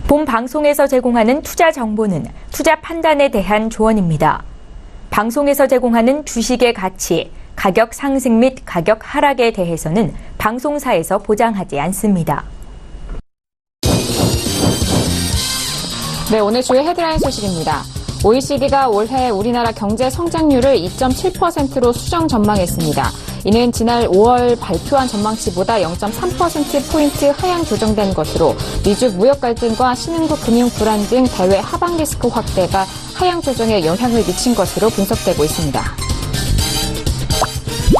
본 방송에서 제공하는 투자 정보는 투자 판단에 대한 조언입니다. 방송에서 제공하는 주식의 가치, 가격 상승 및 가격 하락에 대해서는 방송사에서 보장하지 않습니다. 네, 오늘 주요 헤드라인 소식입니다. OECD가 올해 우리나라 경제 성장률을 2.7%로 수정 전망했습니다. 이는 지난 5월 발표한 전망치보다 0.3%포인트 하향 조정된 것으로 미중 무역 갈등과 신흥국 금융 불안 등 대외 하방 리스크 확대가 하향 조정에 영향을 미친 것으로 분석되고 있습니다.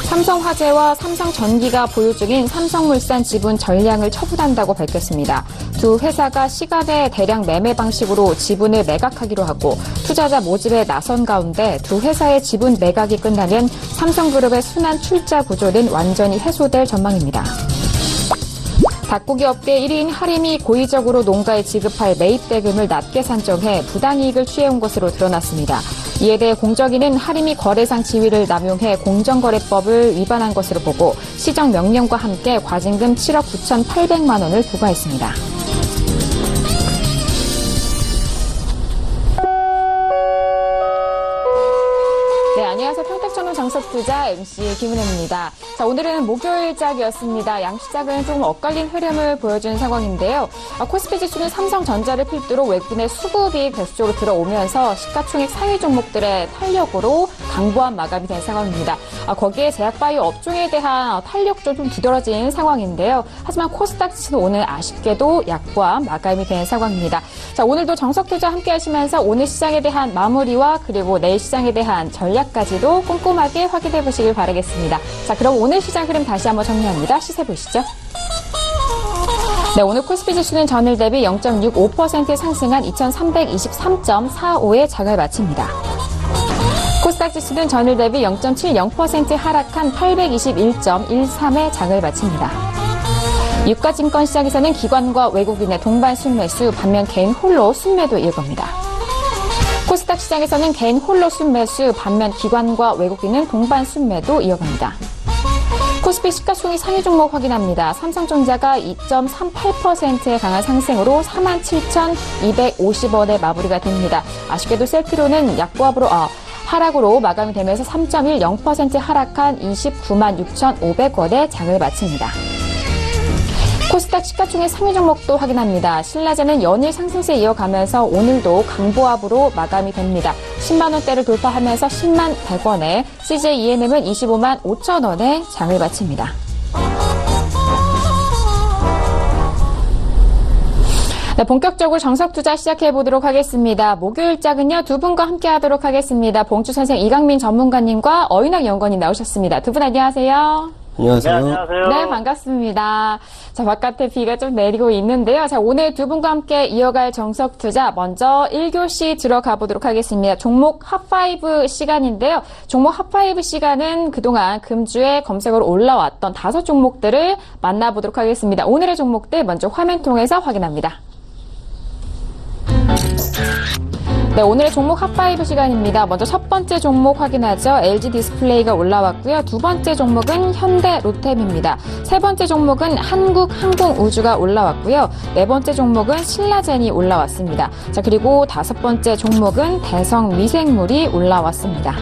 삼성화재와 삼성전기가 보유 중인 삼성물산 지분 전량을 처분한다고 밝혔습니다. 두 회사가 시간의 대량 매매 방식으로 지분을 매각하기로 하고 투자자 모집에 나선 가운데 두 회사의 지분 매각이 끝나면 삼성그룹의 순환 출자 구조는 완전히 해소될 전망입니다. 닭고기 업계 1위인 하림이 고의적으로 농가에 지급할 매입 대금을 낮게 산정해 부당이익을 취해온 것으로 드러났습니다. 이에 대해 공정위는 하림이 거래상 지위를 남용해 공정거래법을 위반한 것으로 보고 시정 명령과 함께 과징금 7억 9,800만 원을 부과했습니다. 네, 안녕하세요. 평택전문 정석투자 MC 김은혜입니다. 자, 오늘은 목요일작이었습니다. 양시장은 조금 엇갈린 흐름을 보여주는 상황인데요. 코스피 지수는 삼성전자를 필두로 외국인의 수급이 계속적으로 들어오면서 시가총액 상위 종목들의 탄력으로 강보한 마감이 된 상황입니다. 거기에 제약바이오 업종에 대한 탄력도 좀 두드러진 상황인데요. 하지만 코스닥 지수는 오늘 아쉽게도 약보한 마감이 된 상황입니다. 자, 오늘도 정석투자 함께 하시면서 오늘 시장에 대한 마무리와 그리고 내일 시장에 대한 전략까지도 꼼꼼하게 확인해 보시길 바라겠습니다. 자, 그럼 오늘 시장 흐름 다시 한번 정리합니다. 시세 보시죠. 네, 오늘 코스피 지수는 전일 대비 0.65% 상승한 2323.45의 장을 마칩니다. 코스닥 지수는 전일 대비 0.70% 하락한 821.13의 장을 마칩니다. 유가증권시장에서는 기관과 외국인의 동반 순매수, 반면 개인 홀로 순매도 이어갑니다. 코스닥 시장에서는 개인 홀로 순매수, 반면 기관과 외국인은 동반 순매도 이어갑니다. 코스피 시가총액 상위 종목 확인합니다. 삼성전자가 2.38%의 강한 상승으로 47,250원에 마무리가 됩니다. 아쉽게도 셀트로는 하락으로 마감이 되면서 3.10% 하락한 29만 6,500원에 장을 마칩니다. 코스닥 시가총액 상위 종목도 확인합니다. 신라제는 연일 상승세 이어가면서 오늘도 강보합으로 마감이 됩니다. 10만 원대를 돌파하면서 10만 100원에 CJENM은 25만 5천 원에 장을 마칩니다. 네, 본격적으로 정석투자 시작해보도록 하겠습니다. 목요일작은요, 두 분과 함께 하도록 하겠습니다. 봉주선생 이강민 전문가님과 어윤학 연구원님 나오셨습니다. 두 분 안녕하세요. 안녕하세요. 네, 안녕하세요. 네, 반갑습니다. 자, 바깥에 비가 좀 내리고 있는데요. 자, 오늘 두 분과 함께 이어갈 정석투자, 먼저 1교시 들어가 보도록 하겠습니다. 종목 핫5 시간인데요. 종목 핫5 시간은 그동안 금주에 검색어로 올라왔던 5종목들을 만나보도록 하겠습니다. 오늘의 종목들 먼저 화면 통해서 확인합니다. 네, 오늘의 종목 핫5 시간입니다. 먼저 첫 번째 종목 확인하죠. LG 디스플레이가 올라왔고요. 두 번째 종목은 현대 로템입니다. 세 번째 종목은 한국항공우주가 올라왔고요. 네 번째 종목은 신라젠이 올라왔습니다. 자, 그리고 다섯 번째 종목은 대성미생물이 올라왔습니다.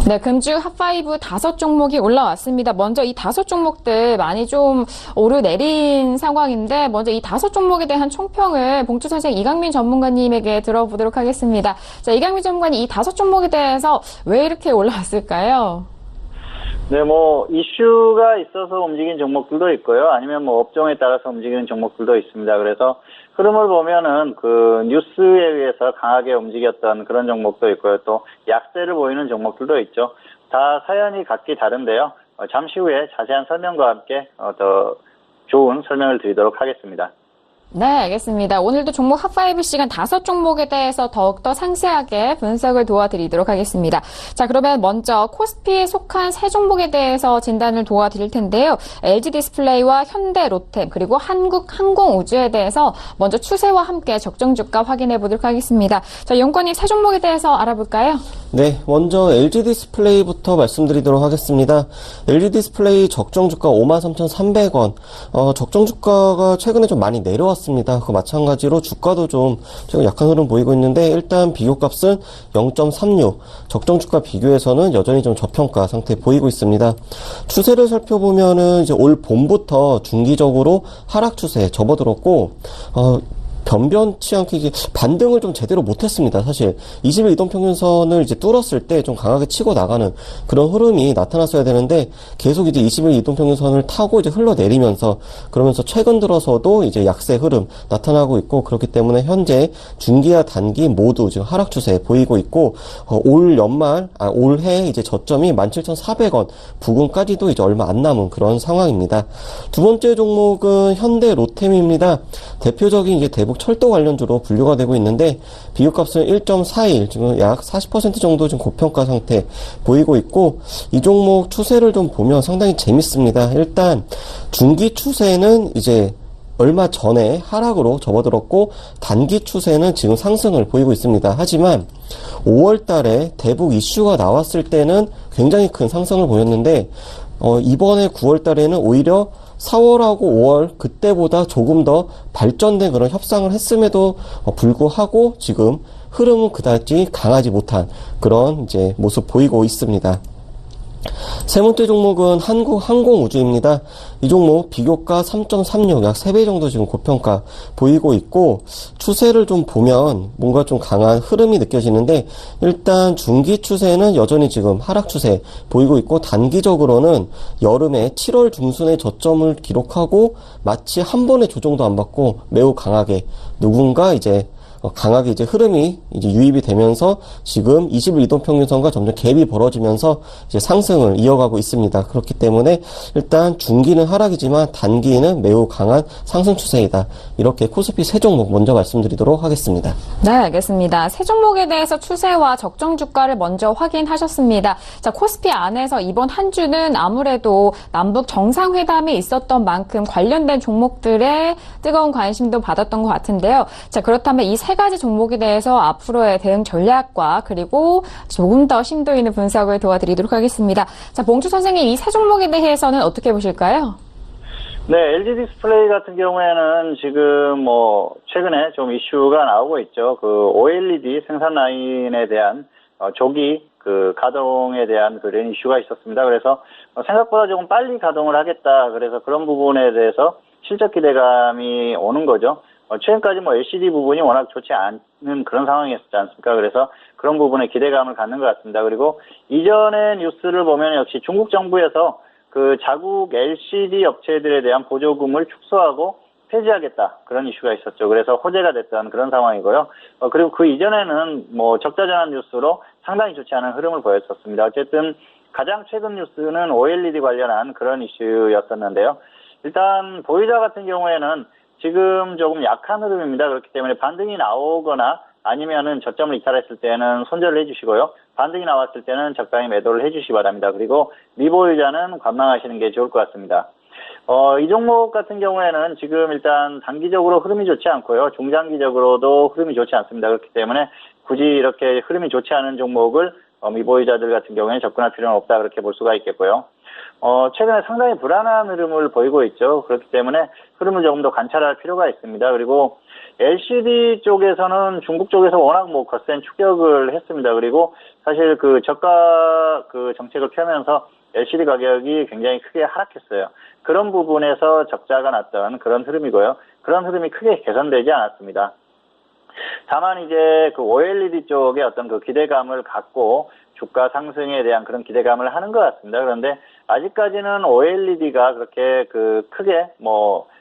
네, 금주 핫5 5종목이 올라왔습니다. 먼저 이 5종목들 많이 좀 오르내린 상황인데, 먼저 이 5종목에 대한 총평을 봉투선생 이강민 전문가님에게 들어보도록 하겠습니다. 자, 이강민 전문가님, 이 5종목에 대해서 왜 이렇게 올라왔을까요? 네, 이슈가 있어서 움직인 종목들도 있고요. 아니면 업종에 따라서 움직이는 종목들도 있습니다. 그래서 흐름을 보면은 뉴스에 의해서 강하게 움직였던 그런 종목도 있고요. 또 약세를 보이는 종목들도 있죠. 다 사연이 각기 다른데요. 잠시 후에 자세한 설명과 함께 더 좋은 설명을 드리도록 하겠습니다. 네, 알겠습니다. 오늘도 종목 핫5 시간 5종목에 대해서 더욱더 상세하게 분석을 도와드리도록 하겠습니다. 자, 그러면 먼저 코스피에 속한 세 종목에 대해서 진단을 도와드릴 텐데요. LG 디스플레이와 현대 롯템 그리고 한국항공우주에 대해서 먼저 추세와 함께 적정 주가 확인해 보도록 하겠습니다. 자, 연구원님 세 종목에 대해서 알아볼까요? 네, 먼저 LG 디스플레이부터 말씀드리도록 하겠습니다. LG 디스플레이 적정 주가 53,300원. 적정 주가가 최근에 좀 많이 내려왔습니다. 그 마찬가지로 주가도 좀 최근 약한 흐름 보이고 있는데 일단 비교값은 0.36. 적정 주가 비교에서는 여전히 좀 저평가 상태 보이고 있습니다. 추세를 살펴보면은 이제 올 봄부터 중기적으로 하락 추세에 접어들었고 변변치 않게 이게 반등을 좀 제대로 못했습니다. 사실 20일 이동평균선을 이제 뚫었을 때 좀 강하게 치고 나가는 그런 흐름이 나타났어야 되는데 계속 이제 20일 이동평균선을 타고 이제 흘러내리면서 그러면서 최근 들어서도 이제 약세 흐름 나타나고 있고 그렇기 때문에 현재 중기와 단기 모두 지금 하락 추세 보이고 있고 올해 이제 저점이 17,400원 부근까지도 이제 얼마 안 남은 그런 상황입니다. 두 번째 종목은 현대 롯템입니다. 대표적인 이제 대북 철도 관련주로 분류가 되고 있는데 비교값은 1.41 지금 약 40% 정도 지금 고평가 상태 보이고 있고 이 종목 추세를 좀 보면 상당히 재밌습니다. 일단 중기 추세는 이제 얼마 전에 하락으로 접어들었고 단기 추세는 지금 상승을 보이고 있습니다. 하지만 5월 달에 대북 이슈가 나왔을 때는 굉장히 큰 상승을 보였는데 이번에 9월 달에는 오히려 4월하고 5월 그때보다 조금 더 발전된 그런 협상을 했음에도 불구하고 지금 흐름은 그다지 강하지 못한 그런 이제 모습 보이고 있습니다. 세 번째 종목은 한국항공우주입니다. 이 종목 비교가 3.36, 약 3배 정도 지금 고평가 보이고 있고 추세를 좀 보면 뭔가 좀 강한 흐름이 느껴지는데 일단 중기 추세는 여전히 지금 하락 추세 보이고 있고 단기적으로는 여름에 7월 중순에 저점을 기록하고 마치 한 번의 조정도 안 받고 매우 강하게 누군가 이제 강하게 이제 흐름이 이제 유입이 되면서 지금 20일 이동평균선과 점점 갭이 벌어지면서 이제 상승을 이어가고 있습니다. 그렇기 때문에 일단 중기는 하락이지만 단기는 매우 강한 상승 추세이다. 이렇게 코스피 세 종목 먼저 말씀드리도록 하겠습니다. 네, 알겠습니다. 세 종목에 대해서 추세와 적정 주가를 먼저 확인하셨습니다. 자, 코스피 안에서 이번 한 주는 아무래도 남북 정상회담이 있었던 만큼 관련된 종목들의 뜨거운 관심도 받았던 것 같은데요. 자, 그렇다면 이 세 가지 종목에 대해서 앞으로의 대응 전략과 그리고 조금 더 심도 있는 분석을 도와드리도록 하겠습니다. 자, 봉주 선생님, 이 세 종목에 대해서는 어떻게 보실까요? 네, LG 디스플레이 같은 경우에는 지금 최근에 좀 이슈가 나오고 있죠. 그 OLED 생산 라인에 대한 조기 가동에 대한 그런 이슈가 있었습니다. 그래서 생각보다 조금 빨리 가동을 하겠다. 그래서 그런 부분에 대해서 실적 기대감이 오는 거죠. 최근까지 LCD 부분이 워낙 좋지 않은 그런 상황이었지 않습니까? 그래서 그런 부분에 기대감을 갖는 것 같습니다. 그리고 이전의 뉴스를 보면 역시 중국 정부에서 그 자국 LCD 업체들에 대한 보조금을 축소하고 폐지하겠다. 그런 이슈가 있었죠. 그래서 호재가 됐던 그런 상황이고요. 그리고 그 이전에는 적자전환 뉴스로 상당히 좋지 않은 흐름을 보였었습니다. 어쨌든 가장 최근 뉴스는 OLED 관련한 그런 이슈였었는데요. 일단 보유자 같은 경우에는 지금 조금 약한 흐름입니다. 그렇기 때문에 반등이 나오거나 아니면은 저점을 이탈했을 때는 손절을 해주시고요. 반등이 나왔을 때는 적당히 매도를 해주시기 바랍니다. 그리고 미보유자는 관망하시는 게 좋을 것 같습니다. 이 종목 같은 경우에는 지금 일단 단기적으로 흐름이 좋지 않고요. 중장기적으로도 흐름이 좋지 않습니다. 그렇기 때문에 굳이 이렇게 흐름이 좋지 않은 종목을 미보유자들 같은 경우에는 접근할 필요는 없다. 그렇게 볼 수가 있겠고요. 최근에 상당히 불안한 흐름을 보이고 있죠. 그렇기 때문에 흐름을 조금 더 관찰할 필요가 있습니다. 그리고 LCD 쪽에서는 중국 쪽에서 워낙 거센 추격을 했습니다. 그리고 사실 그 저가 정책을 펴면서 LCD 가격이 굉장히 크게 하락했어요. 그런 부분에서 적자가 났던 그런 흐름이고요. 그런 흐름이 크게 개선되지 않았습니다. 다만 이제 그 OLED 쪽에 어떤 그 기대감을 갖고 주가 상승에 대한 그런 기대감을 하는 것 같습니다. 그런데 아직까지는 OLED가 그렇게 크게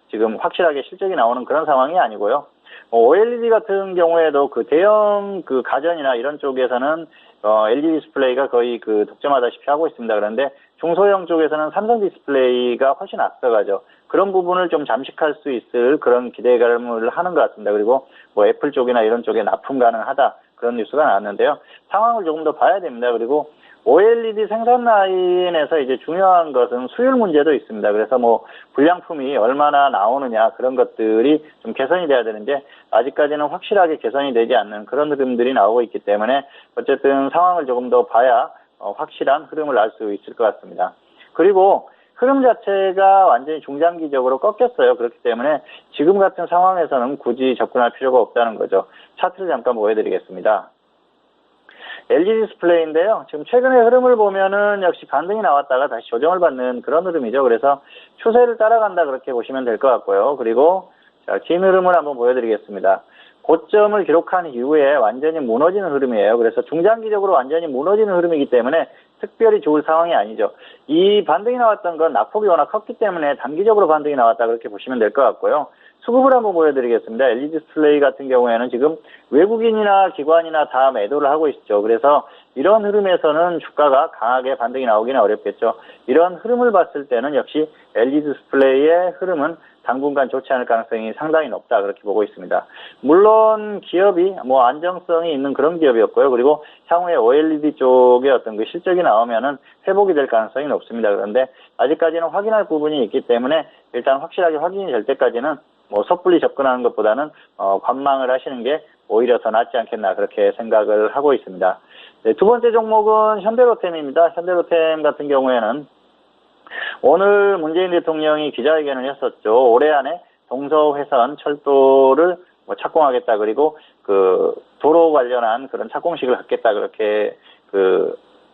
지금 확실하게 실적이 나오는 그런 상황이 아니고요. OLED 같은 경우에도 대형 가전이나 이런 쪽에서는 LG 디스플레이가 거의 독점하다시피 하고 있습니다. 그런데 중소형 쪽에서는 삼성 디스플레이가 훨씬 앞서가죠. 그런 부분을 좀 잠식할 수 있을 그런 기대감을 하는 것 같습니다. 그리고 뭐 애플 쪽이나 이런 쪽에 납품 가능하다 그런 뉴스가 나왔는데요. 상황을 조금 더 봐야 됩니다. 그리고 OLED 생산 라인에서 이제 중요한 것은 수율 문제도 있습니다. 그래서 뭐 불량품이 얼마나 나오느냐 그런 것들이 좀 개선이 돼야 되는데 아직까지는 확실하게 개선이 되지 않는 그런 흐름들이 나오고 있기 때문에 어쨌든 상황을 조금 더 봐야 확실한 흐름을 알 수 있을 것 같습니다. 그리고 흐름 자체가 완전히 중장기적으로 꺾였어요. 그렇기 때문에 지금 같은 상황에서는 굳이 접근할 필요가 없다는 거죠. 차트를 잠깐 보여드리겠습니다. LG 디스플레이인데요. 지금 최근의 흐름을 보면은 역시 반등이 나왔다가 다시 조정을 받는 그런 흐름이죠. 그래서 추세를 따라간다 그렇게 보시면 될 것 같고요. 그리고 자, 긴 흐름을 한번 보여드리겠습니다. 고점을 기록한 이후에 완전히 무너지는 흐름이에요. 그래서 중장기적으로 완전히 무너지는 흐름이기 때문에 특별히 좋을 상황이 아니죠. 이 반등이 나왔던 건 낙폭이 워낙 컸기 때문에 단기적으로 반등이 나왔다 그렇게 보시면 될 것 같고요. 수급을 한번 보여드리겠습니다. LG 디스플레이 같은 경우에는 지금 외국인이나 기관이나 다 매도를 하고 있죠. 그래서 이런 흐름에서는 주가가 강하게 반등이 나오기는 어렵겠죠. 이런 흐름을 봤을 때는 역시 LG 디스플레이의 흐름은 당분간 좋지 않을 가능성이 상당히 높다 그렇게 보고 있습니다. 물론 기업이 뭐 안정성이 있는 그런 기업이었고요. 그리고 향후에 OLED 쪽에 어떤 그 실적이 나오면은 회복이 될 가능성이 높습니다. 그런데 아직까지는 확인할 부분이 있기 때문에 일단 확실하게 확인이 될 때까지는 뭐 섣불리 접근하는 것보다는 관망을 하시는 게 오히려 더 낫지 않겠나 그렇게 생각을 하고 있습니다. 네, 두 번째 종목은 현대로템입니다. 현대로템 같은 경우에는 오늘 문재인 대통령이 기자회견을 했었죠. 올해 안에 동서회선 철도를 뭐 착공하겠다. 그리고 그 도로 관련한 그런 착공식을 갖겠다. 그렇게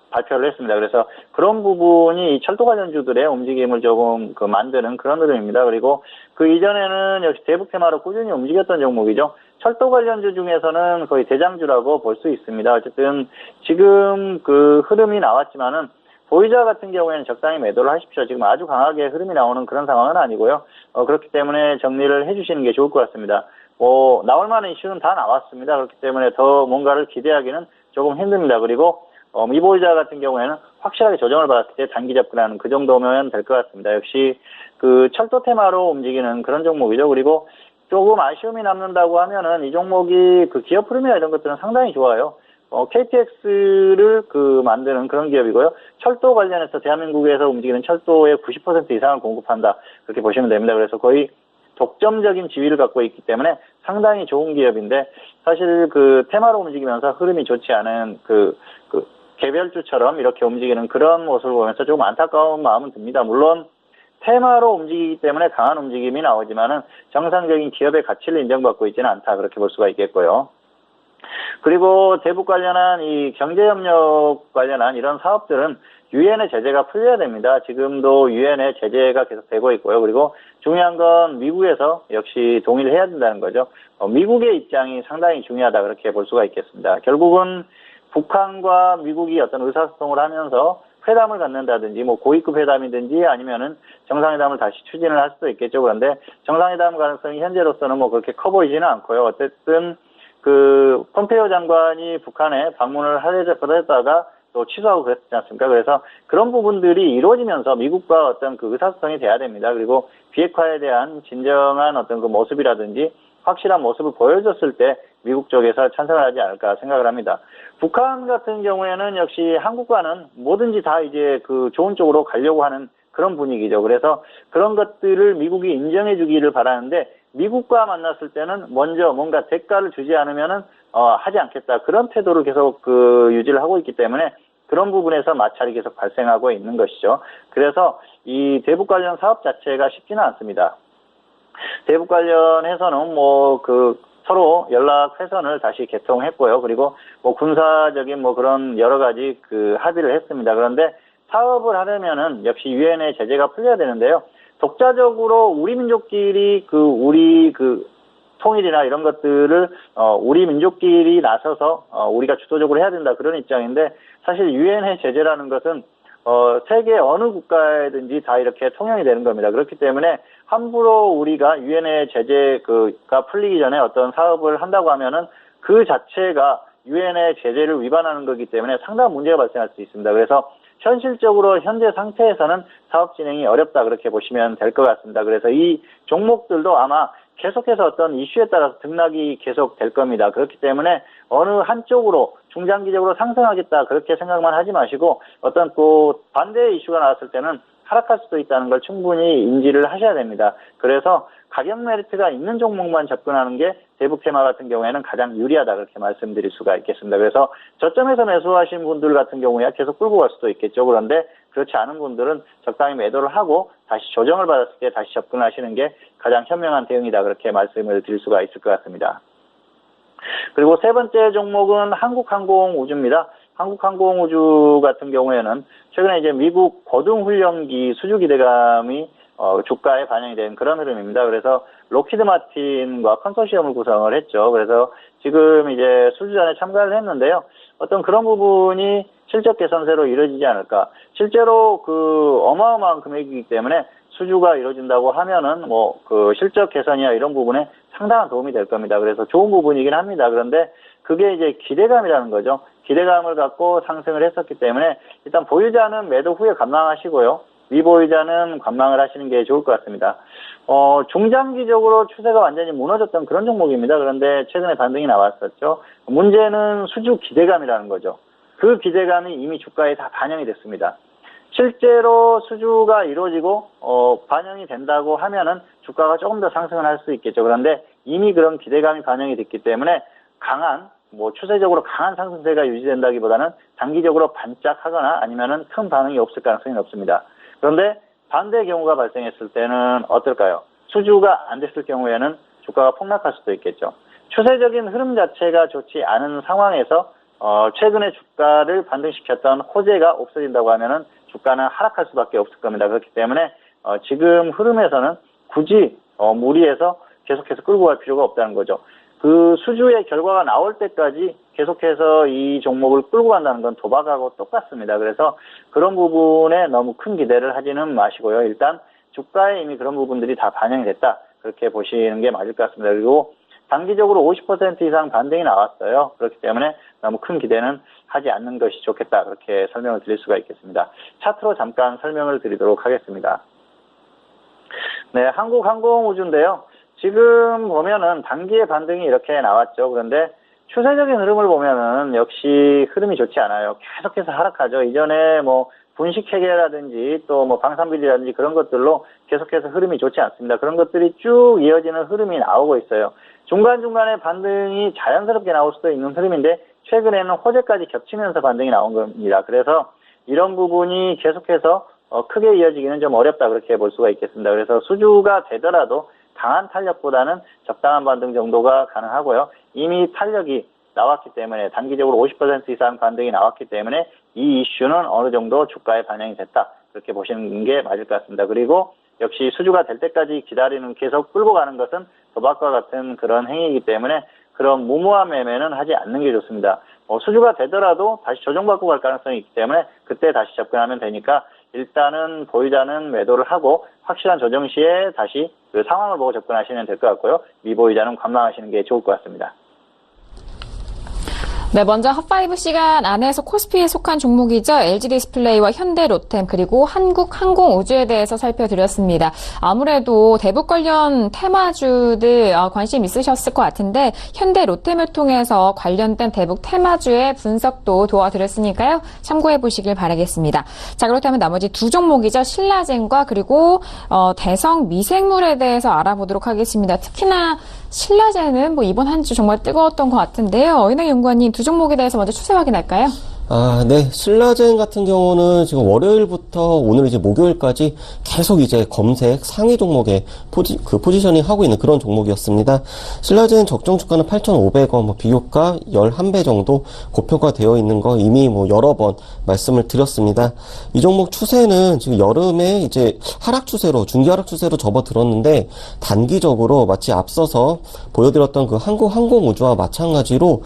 발표를 했습니다. 그래서 그런 부분이 이 철도 관련주들의 움직임을 조금 만드는 그런 흐름입니다. 그리고 그 이전에는 역시 대북 테마로 꾸준히 움직였던 종목이죠. 철도 관련주 중에서는 거의 대장주라고 볼 수 있습니다. 어쨌든 지금 그 흐름이 나왔지만은 보이자 같은 경우에는 적당히 매도를 하십시오. 지금 아주 강하게 흐름이 나오는 그런 상황은 아니고요. 그렇기 때문에 정리를 해주시는 게 좋을 것 같습니다. 나올 만한 이슈는 다 나왔습니다. 그렇기 때문에 더 뭔가를 기대하기는 조금 힘듭니다. 그리고 미보이자 같은 경우에는 확실하게 조정을 받았을 때 단기 접근하는 그 정도면 될 것 같습니다. 역시 그 철도 테마로 움직이는 그런 종목이죠. 그리고 조금 아쉬움이 남는다고 하면은 이 종목이 그 기업 흐름이나 이런 것들은 상당히 좋아요. KTX를 만드는 그런 기업이고요. 철도 관련해서 대한민국에서 움직이는 철도의 90% 이상을 공급한다. 그렇게 보시면 됩니다. 그래서 거의 독점적인 지위를 갖고 있기 때문에 상당히 좋은 기업인데 사실 그 테마로 움직이면서 흐름이 좋지 않은 개별주처럼 이렇게 움직이는 그런 모습을 보면서 조금 안타까운 마음은 듭니다. 물론 테마로 움직이기 때문에 강한 움직임이 나오지만은 정상적인 기업의 가치를 인정받고 있지는 않다. 그렇게 볼 수가 있겠고요. 그리고 대북 관련한 이 경제협력 관련한 이런 사업들은 유엔의 제재가 풀려야 됩니다. 지금도 유엔의 제재가 계속 되고 있고요. 그리고 중요한 건 미국에서 역시 동의를 해야 된다는 거죠. 미국의 입장이 상당히 중요하다 그렇게 볼 수가 있겠습니다. 결국은 북한과 미국이 어떤 의사소통을 하면서 회담을 갖는다든지 뭐 고위급 회담이든지 아니면은 정상회담을 다시 추진을 할 수도 있겠죠. 그런데 정상회담 가능성이 현재로서는 뭐 그렇게 커 보이지는 않고요. 어쨌든 폼페이오 장관이 북한에 방문을 하려다가 또 취소하고 그랬지 않습니까? 그래서 그런 부분들이 이루어지면서 미국과 어떤 그 의사소통이 돼야 됩니다. 그리고 비핵화에 대한 진정한 어떤 그 모습이라든지 확실한 모습을 보여줬을 때 미국 쪽에서 찬성을 하지 않을까 생각을 합니다. 북한 같은 경우에는 역시 한국과는 뭐든지 다 이제 좋은 쪽으로 가려고 하는 그런 분위기죠. 그래서 그런 것들을 미국이 인정해 주기를 바라는데 미국과 만났을 때는 먼저 뭔가 대가를 주지 않으면은 하지 않겠다. 그런 태도를 계속 유지를 하고 있기 때문에 그런 부분에서 마찰이 계속 발생하고 있는 것이죠. 그래서 이 대북 관련 사업 자체가 쉽지는 않습니다. 대북 관련해서는 서로 연락 회선을 다시 개통했고요. 그리고 군사적인 그런 여러 가지 합의를 했습니다. 그런데 사업을 하려면은 역시 유엔의 제재가 풀려야 되는데요. 독자적으로 우리 민족끼리 우리 통일이나 이런 것들을 우리 민족끼리 나서서 우리가 주도적으로 해야 된다 그런 입장인데 사실 유엔의 제재라는 것은 세계 어느 국가에든지 다 이렇게 통용이 되는 겁니다. 그렇기 때문에 함부로 우리가 유엔의 제재가 풀리기 전에 어떤 사업을 한다고 하면은 그 자체가 유엔의 제재를 위반하는 거기 때문에 상당한 문제가 발생할 수 있습니다. 그래서 현실적으로 현재 상태에서는 사업 진행이 어렵다 그렇게 보시면 될 것 같습니다. 그래서 이 종목들도 아마 계속해서 어떤 이슈에 따라서 등락이 계속 될 겁니다. 그렇기 때문에 어느 한쪽으로 중장기적으로 상승하겠다 그렇게 생각만 하지 마시고 어떤 그 반대의 이슈가 나왔을 때는 하락할 수도 있다는 걸 충분히 인지를 하셔야 됩니다. 그래서 가격 메리트가 있는 종목만 접근하는 게 대북테마 같은 경우에는 가장 유리하다 그렇게 말씀드릴 수가 있겠습니다. 그래서 저점에서 매수하신 분들 같은 경우에 계속 끌고 갈 수도 있겠죠. 그런데 그렇지 않은 분들은 적당히 매도를 하고 다시 조정을 받았을 때 다시 접근하시는 게 가장 현명한 대응이다 그렇게 말씀을 드릴 수가 있을 것 같습니다. 그리고 세 번째 종목은 한국항공우주입니다. 한국항공우주 같은 경우에는 최근에 이제 미국 고등훈련기 수주 기대감이 주가에 반영이 된 그런 흐름입니다. 그래서 록히드 마틴과 컨소시엄을 구성을 했죠. 그래서 지금 이제 수주전에 참가를 했는데요. 어떤 그런 부분이 실적 개선세로 이루어지지 않을까. 실제로 그 어마어마한 금액이기 때문에 수주가 이루어진다고 하면은 뭐 그 실적 개선이나 이런 부분에 상당한 도움이 될 겁니다. 그래서 좋은 부분이긴 합니다. 그런데 그게 이제 기대감이라는 거죠. 기대감을 갖고 상승을 했었기 때문에 일단 보유자는 매도 후에 관망하시고요. 미보유자는 관망을 하시는 게 좋을 것 같습니다. 중장기적으로 추세가 완전히 무너졌던 그런 종목입니다. 그런데 최근에 반등이 나왔었죠. 문제는 수주 기대감이라는 거죠. 그 기대감이 이미 주가에 다 반영이 됐습니다. 실제로 수주가 이루어지고 반영이 된다고 하면은 주가가 조금 더 상승을 할 수 있겠죠. 그런데 이미 그런 기대감이 반영이 됐기 때문에 강한 추세적으로 강한 상승세가 유지된다기보다는 단기적으로 반짝하거나 아니면은 큰 반응이 없을 가능성이 높습니다. 그런데 반대의 경우가 발생했을 때는 어떨까요? 수주가 안 됐을 경우에는 주가가 폭락할 수도 있겠죠. 추세적인 흐름 자체가 좋지 않은 상황에서 최근에 주가를 반등시켰던 호재가 없어진다고 하면은 주가는 하락할 수밖에 없을 겁니다. 그렇기 때문에 지금 흐름에서는 굳이 무리해서 계속해서 끌고 갈 필요가 없다는 거죠. 그 수주의 결과가 나올 때까지 계속해서 이 종목을 끌고 간다는 건 도박하고 똑같습니다. 그래서 그런 부분에 너무 큰 기대를 하지는 마시고요. 일단 주가에 이미 그런 부분들이 다 반영이 됐다. 그렇게 보시는 게 맞을 것 같습니다. 그리고 단기적으로 50% 이상 반등이 나왔어요. 그렇기 때문에 너무 큰 기대는 하지 않는 것이 좋겠다. 그렇게 설명을 드릴 수가 있겠습니다. 차트로 잠깐 설명을 드리도록 하겠습니다. 네, 한국항공우주인데요. 지금 보면은 단기의 반등이 이렇게 나왔죠. 그런데 추세적인 흐름을 보면은 역시 흐름이 좋지 않아요. 계속해서 하락하죠. 이전에 분식회계라든지 또 방산비리라든지 그런 것들로 계속해서 흐름이 좋지 않습니다. 그런 것들이 쭉 이어지는 흐름이 나오고 있어요. 중간중간에 반등이 자연스럽게 나올 수도 있는 흐름인데 최근에는 호재까지 겹치면서 반등이 나온 겁니다. 그래서 이런 부분이 계속해서 크게 이어지기는 좀 어렵다 그렇게 볼 수가 있겠습니다. 그래서 수주가 되더라도 강한 탄력보다는 적당한 반등 정도가 가능하고요. 이미 탄력이 나왔기 때문에 단기적으로 50% 이상 반등이 나왔기 때문에 이 이슈는 어느 정도 주가에 반영이 됐다. 그렇게 보시는 게 맞을 것 같습니다. 그리고 역시 수주가 될 때까지 기다리는 계속 끌고 가는 것은 도박과 같은 그런 행위이기 때문에 그런 무모한 매매는 하지 않는 게 좋습니다. 수주가 되더라도 다시 조정받고 갈 가능성이 있기 때문에 그때 다시 접근하면 되니까 일단은 보유자는 매도를 하고 확실한 조정 시에 다시 그 상황을 보고 접근하시면 될 것 같고요. 미보유자는 관망하시는 게 좋을 것 같습니다. 네, 먼저 핫5 시간 안에서 코스피에 속한 종목이죠. LG디스플레이와 현대로템 그리고 한국항공우주에 대해서 살펴드렸습니다. 아무래도 대북 관련 테마주들 관심 있으셨을 것 같은데 현대로템을 통해서 관련된 대북 테마주의 분석도 도와드렸으니까요. 참고해 보시길 바라겠습니다. 자, 그렇다면 나머지 두 종목이죠. 신라젠과 그리고 대성미생물에 대해서 알아보도록 하겠습니다. 특히나 신라젠은 이번 한 주 정말 뜨거웠던 것 같은데요. 이낙 연구원님 두 종목에 대해서 먼저 추세 확인할까요? 네. 신라젠 같은 경우는 지금 월요일부터 오늘 이제 목요일까지 계속 이제 검색 상위 종목에 포지셔닝 하고 있는 그런 종목이었습니다. 신라젠 적정 주가는 8,500원, 비교가 11배 정도 고평가 되어 있는 거 이미 여러 번 말씀을 드렸습니다. 이 종목 추세는 지금 여름에 이제 하락 추세로, 중기 하락 추세로 접어들었는데 단기적으로 마치 앞서서 보여드렸던 그 한국항공우주와 마찬가지로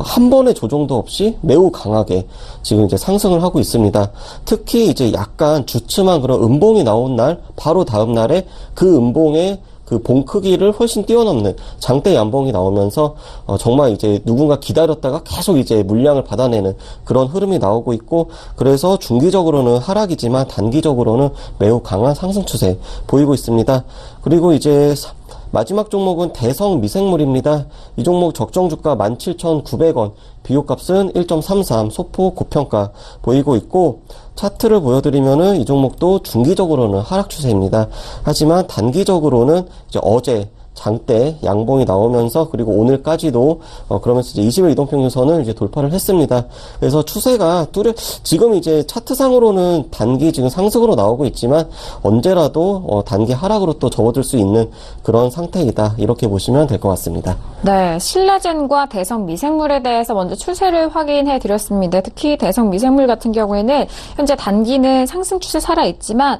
한 번의 조정도 없이 매우 강하게 지금 이제 상승을 하고 있습니다. 특히 이제 약간 주춤한 그런 음봉이 나온 날, 바로 다음 날에 그 음봉에 그 봉 크기를 훨씬 뛰어넘는 장대 양봉이 나오면서 정말 이제 누군가 기다렸다가 계속 이제 물량을 받아내는 그런 흐름이 나오고 있고, 그래서 중기적으로는 하락이지만 단기적으로는 매우 강한 상승 추세 보이고 있습니다. 그리고 이제 마지막 종목은 대성 미생물입니다. 이 종목 적정 주가 17,900원, 비교값은 1.33, 소폭 고평가 보이고 있고, 차트를 보여드리면은 이 종목도 중기적으로는 하락 추세입니다. 하지만 단기적으로는 이제 어제 장대 양봉이 나오면서, 그리고 오늘까지도 그러면서 이제 20일 이동평균선을 이제 돌파를 했습니다. 그래서 추세가 지금 이제 차트상으로는 단기 지금 상승으로 나오고 있지만 언제라도 단기 하락으로 또 접어들 수 있는 그런 상태이다, 이렇게 보시면 될 것 같습니다. 네, 신라젠과 대성 미생물에 대해서 먼저 추세를 확인해 드렸습니다. 특히 대성 미생물 같은 경우에는 현재 단기는 상승 추세 살아있지만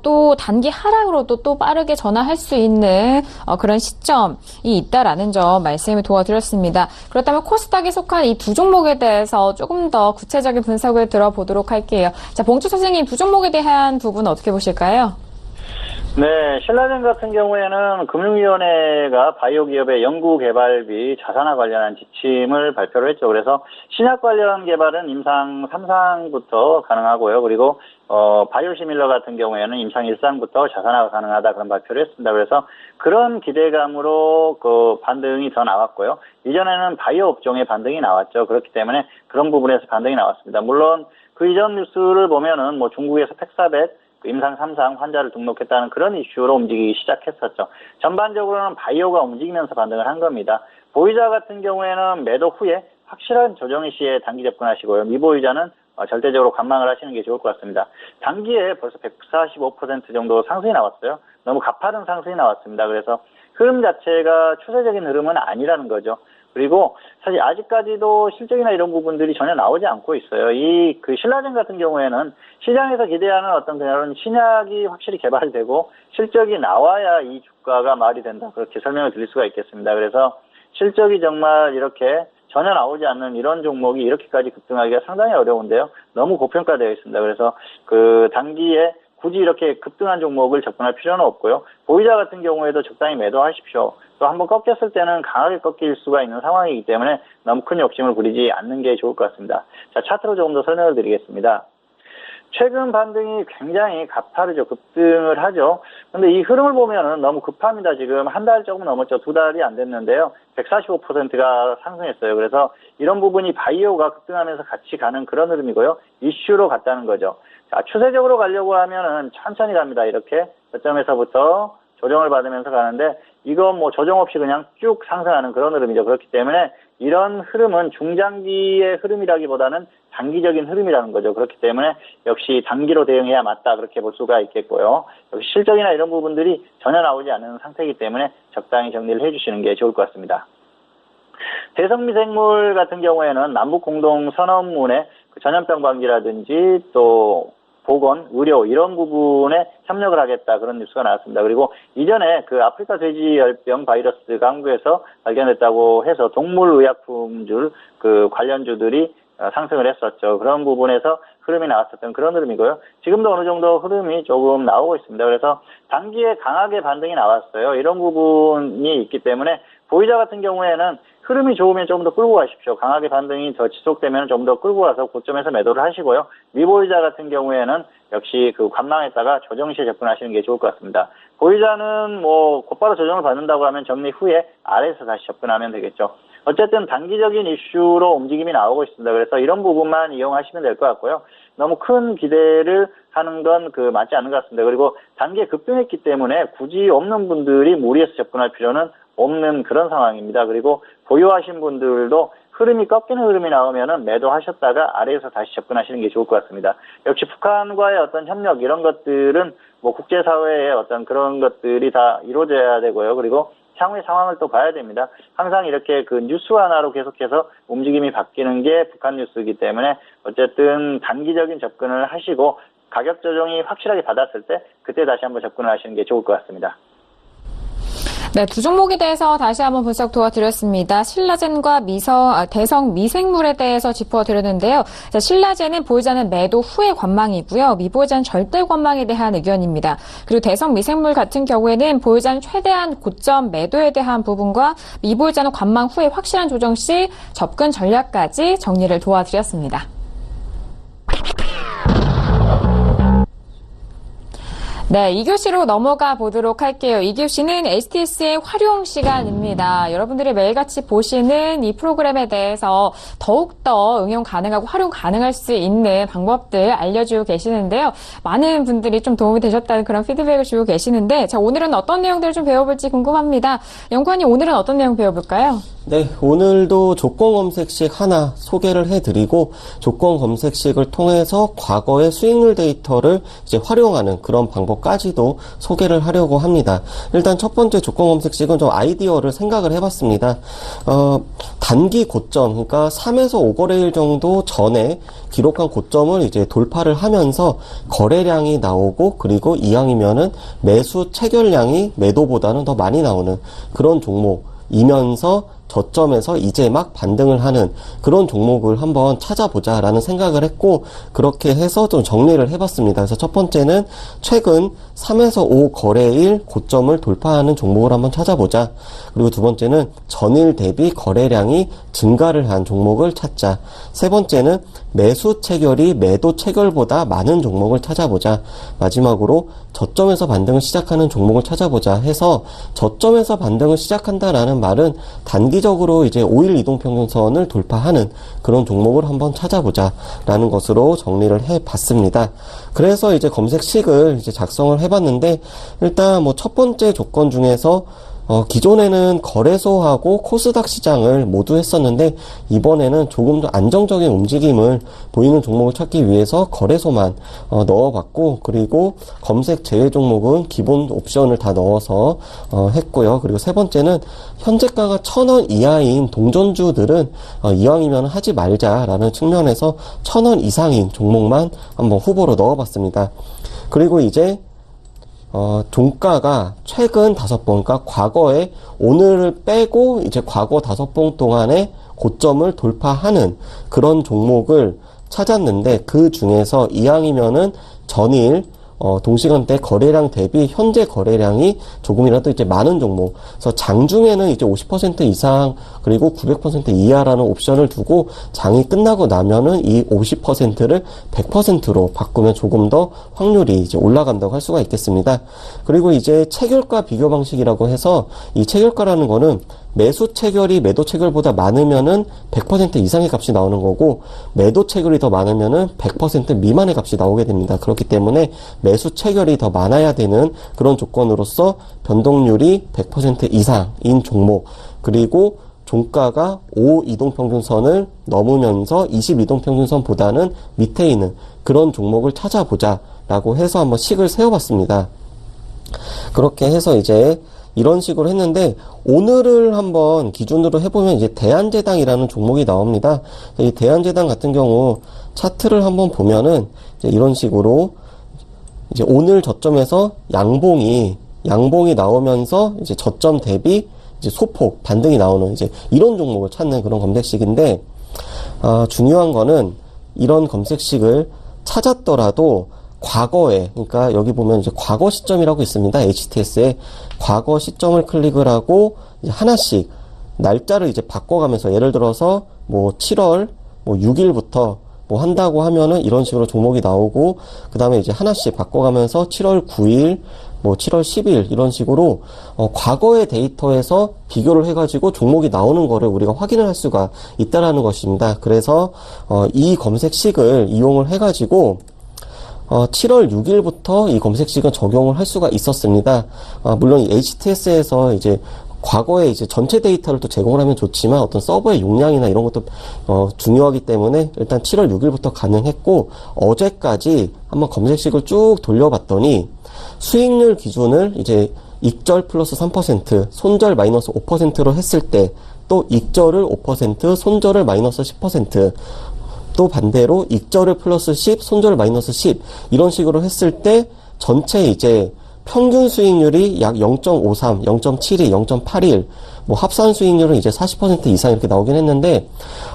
또 단기 하락으로도 또 빠르게 전환할 수 있는 그런 시점이 있다라는 점 말씀을 도와드렸습니다. 그렇다면 코스닥에 속한 이 두 종목에 대해서 조금 더 구체적인 분석을 들어보도록 할게요. 자, 봉주 선생님, 두 종목에 대한 부분 어떻게 보실까요? 네, 신라젠 같은 경우에는 금융위원회가 바이오 기업의 연구개발비 자산화 관련한 지침을 발표를 했죠. 그래서 신약 관련 개발은 임상 3상부터 가능하고요. 그리고 바이오시밀러 같은 경우에는 임상 1상부터 자산화가 가능하다, 그런 발표를 했습니다. 그래서 그런 기대감으로 그 반등이 더 나왔고요. 이전에는 바이오 업종의 반등이 나왔죠. 그렇기 때문에 그런 부분에서 반등이 나왔습니다. 물론 그 이전 뉴스를 보면은 뭐 중국에서 팩400 임상 3상 환자를 등록했다는 그런 이슈로 움직이기 시작했었죠. 전반적으로는 바이오가 움직이면서 반등을 한 겁니다. 보유자 같은 경우에는 매도 후에 확실한 조정의 시에 단기 접근하시고요. 미보유자는 절대적으로 관망을 하시는 게 좋을 것 같습니다. 단기에 벌써 145% 정도 상승이 나왔어요. 너무 가파른 상승이 나왔습니다. 그래서 흐름 자체가 추세적인 흐름은 아니라는 거죠. 그리고 사실 아직까지도 실적이나 이런 부분들이 전혀 나오지 않고 있어요. 그 신라젠 같은 경우에는 시장에서 기대하는 어떤 그런 신약이 확실히 개발되고 실적이 나와야 이 주가가 말이 된다, 그렇게 설명을 드릴 수가 있겠습니다. 그래서 실적이 정말 이렇게 전혀 나오지 않는 이런 종목이 이렇게까지 급등하기가 상당히 어려운데요. 너무 고평가되어 있습니다. 그래서 그 단기에 굳이 이렇게 급등한 종목을 접근할 필요는 없고요. 보유자 같은 경우에도 적당히 매도하십시오. 또 한번 꺾였을 때는 강하게 꺾일 수가 있는 상황이기 때문에 너무 큰 욕심을 부리지 않는 게 좋을 것 같습니다. 자, 차트로 조금 더 설명을 드리겠습니다. 최근 반등이 굉장히 가파르죠. 급등을 하죠. 근데 이 흐름을 보면은 너무 급합니다. 지금 한 달 조금 넘었죠. 두 달이 안 됐는데요. 145%가 상승했어요. 그래서 이런 부분이 바이오가 급등하면서 같이 가는 그런 흐름이고요. 이슈로 갔다는 거죠. 자, 추세적으로 가려고 하면은 천천히 갑니다. 이렇게 저점에서부터 조정을 받으면서 가는데, 이건 뭐 조정 없이 그냥 쭉 상승하는 그런 흐름이죠. 그렇기 때문에 이런 흐름은 중장기의 흐름이라기보다는 단기적인 흐름이라는 거죠. 그렇기 때문에 역시 단기로 대응해야 맞다, 그렇게 볼 수가 있겠고요. 역시 실적이나 이런 부분들이 전혀 나오지 않는 상태이기 때문에 적당히 정리를 해주시는 게 좋을 것 같습니다. 대성미생물 같은 경우에는 남북공동선언문에 그 전염병 방지라든지 또 보건, 의료 이런 부분에 협력을 하겠다, 그런 뉴스가 나왔습니다. 그리고 이전에 그 아프리카 돼지열병 바이러스가 한국에서 발견됐다고 해서 동물의약품줄 그 관련주들이 상승을 했었죠. 그런 부분에서 흐름이 나왔었던 그런 흐름이고요. 지금도 어느 정도 흐름이 조금 나오고 있습니다. 그래서 단기에 강하게 반등이 나왔어요. 이런 부분이 있기 때문에 보유자 같은 경우에는 흐름이 좋으면 좀 더 끌고 가십시오. 강하게 반등이 더 지속되면 좀 더 끌고 가서 고점에서 매도를 하시고요. 미보유자 같은 경우에는 역시 그 관망했다가 조정 시에 접근하시는 게 좋을 것 같습니다. 보유자는 뭐 곧바로 조정을 받는다고 하면 정리 후에 아래에서 다시 접근하면 되겠죠. 어쨌든 단기적인 이슈로 움직임이 나오고 있습니다. 그래서 이런 부분만 이용하시면 될 것 같고요. 너무 큰 기대를 하는 건 맞지 않는 것 같습니다. 그리고 단기에 급등했기 때문에 굳이 없는 분들이 무리해서 접근할 필요는 없는 그런 상황입니다. 그리고 보유하신 분들도 흐름이 꺾이는 흐름이 나오면은 매도하셨다가 아래에서 다시 접근하시는 게 좋을 것 같습니다. 역시 북한과의 어떤 협력 이런 것들은 뭐 국제사회의 어떤 그런 것들이 다 이루어져야 되고요. 그리고 향후의 상황을 또 봐야 됩니다. 항상 이렇게 그 뉴스 하나로 계속해서 움직임이 바뀌는 게 북한 뉴스이기 때문에 어쨌든 단기적인 접근을 하시고 가격 조정이 확실하게 받았을 때 그때 다시 한번 접근을 하시는 게 좋을 것 같습니다. 네, 두 종목에 대해서 다시 한번 분석 도와드렸습니다. 신라젠과 대성 미생물에 대해서 짚어드렸는데요. 자, 신라젠은 보이지 않는 매도 후의 관망이고요. 미보이지 않는 절대 관망에 대한 의견입니다. 그리고 대성 미생물 같은 경우에는 보이지 않는 최대한 고점 매도에 대한 부분과 미보이지 않는 관망 후의 확실한 조정 시 접근 전략까지 정리를 도와드렸습니다. 네, 2교시로 넘어가 보도록 할게요. 2교시는 HTS의 활용 시간입니다. 여러분들이 매일같이 보시는 이 프로그램에 대해서 더욱더 응용 가능하고 활용 가능할 수 있는 방법들 알려주고 계시는데요. 많은 분들이 좀 도움이 되셨다는 그런 피드백을 주고 계시는데, 자, 오늘은 어떤 내용들을 좀 배워볼지 궁금합니다. 연구원님, 오늘은 어떤 내용 배워볼까요? 네, 오늘도 조건 검색식 하나 소개를 해드리고 조건 검색식을 통해서 과거의 수익률 데이터를 이제 활용하는 그런 방법까지도 소개를 하려고 합니다. 일단 첫 번째 조건 검색식은 좀 아이디어를 생각을 해봤습니다. 단기 고점, 그러니까 3에서 5거래일 정도 전에 기록한 고점을 이제 돌파를 하면서 거래량이 나오고 그리고 이왕이면은 매수 체결량이 매도보다는 더 많이 나오는 그런 종목이면서 저점에서 이제 막 반등을 하는 그런 종목을 한번 찾아보자라는 생각을 했고, 그렇게 해서 좀 정리를 해봤습니다. 그래서 첫 번째는 최근 3에서 5 거래일 고점을 돌파하는 종목을 한번 찾아보자. 그리고 두 번째는 전일 대비 거래량이 증가를 한 종목을 찾자. 세 번째는 매수 체결이 매도 체결보다 많은 종목을 찾아보자. 마지막으로 저점에서 반등을 시작하는 종목을 찾아보자 해서, 저점에서 반등을 시작한다라는 말은 단기적으로 이제 5일 이동평균선을 돌파하는 그런 종목을 한번 찾아보자라는 것으로 정리를 해봤습니다. 그래서 이제 검색식을 이제 작성을 해봤는데, 일단 뭐 첫 번째 조건 중에서 기존에는 거래소하고 코스닥 시장을 모두 했었는데, 이번에는 조금 더 안정적인 움직임을 보이는 종목을 찾기 위해서 거래소만 넣어봤고, 그리고 검색 제외 종목은 기본 옵션을 다 넣어서 했고요. 그리고 세 번째는 현재가가 1,000원 이하인 동전주들은 이왕이면 하지 말자라는 측면에서 1,000원 이상인 종목만 한번 후보로 넣어봤습니다. 그리고 이제 종가가 최근 5번, 그러니까 과거에 오늘을 빼고 이제 과거 5번 동안의 고점을 돌파하는 그런 종목을 찾았는데, 그 중에서 이왕이면은 전일 동시간대 거래량 대비 현재 거래량이 조금이라도 이제 많은 종목. 그래서 장중에는 이제 50% 이상 그리고 900% 이하라는 옵션을 두고, 장이 끝나고 나면은 이 50%를 100%로 바꾸면 조금 더 확률이 이제 올라간다고 할 수가 있겠습니다. 그리고 이제 체결가 비교 방식이라고 해서, 이 체결가라는 거는 매수 체결이 매도 체결보다 많으면은 100% 이상의 값이 나오는 거고, 매도 체결이 더 많으면은 100% 미만의 값이 나오게 됩니다. 그렇기 때문에 매수 체결이 더 많아야 되는 그런 조건으로서 변동률이 100% 이상인 종목, 그리고 종가가 5 이동평균선을 넘으면서 20 이동평균선보다는 밑에 있는 그런 종목을 찾아보자라고 해서 한번 식을 세워봤습니다. 그렇게 해서 이제 이런 식으로 했는데, 오늘을 한번 기준으로 해보면 이제 대한제당이라는 종목이 나옵니다. 이 대한제당 같은 경우 차트를 한번 보면은 이제 이런 식으로 이제 오늘 저점에서 양봉이 나오면서 이제 저점 대비 이제 소폭 반등이 나오는 이제 이런 종목을 찾는 그런 검색식인데, 중요한 거는 이런 검색식을 찾았더라도 과거에, 그러니까 여기 보면 이제 과거 시점이라고 있습니다. HTS에 과거 시점을 클릭을 하고 이제 하나씩 날짜를 이제 바꿔가면서, 예를 들어서 뭐 7월 뭐 6일부터 뭐 한다고 하면은 이런 식으로 종목이 나오고, 그 다음에 이제 하나씩 바꿔가면서 7월 9일 뭐 7월 10일 이런 식으로 과거의 데이터에서 비교를 해가지고 종목이 나오는 거를 우리가 확인을 할 수가 있다라는 것입니다. 그래서 이 검색식을 이용을 해가지고 7월 6일부터 이 검색식은 적용을 할 수가 있었습니다. 물론 이 HTS에서 이제 과거에 이제 전체 데이터를 또 제공을 하면 좋지만 어떤 서버의 용량이나 이런 것도 중요하기 때문에 일단 7월 6일부터 가능했고, 어제까지 한번 검색식을 쭉 돌려봤더니 수익률 기준을 이제 익절 플러스 3%, 손절 마이너스 5%로 했을 때, 또 익절을 5%, 손절을 마이너스 10%, 또 반대로 익절을 플러스 10, 손절을 마이너스 10 이런 식으로 했을 때 전체 이제 평균 수익률이 약 0.53, 0.72, 0.81, 뭐 합산 수익률은 이제 40% 이상 이렇게 나오긴 했는데,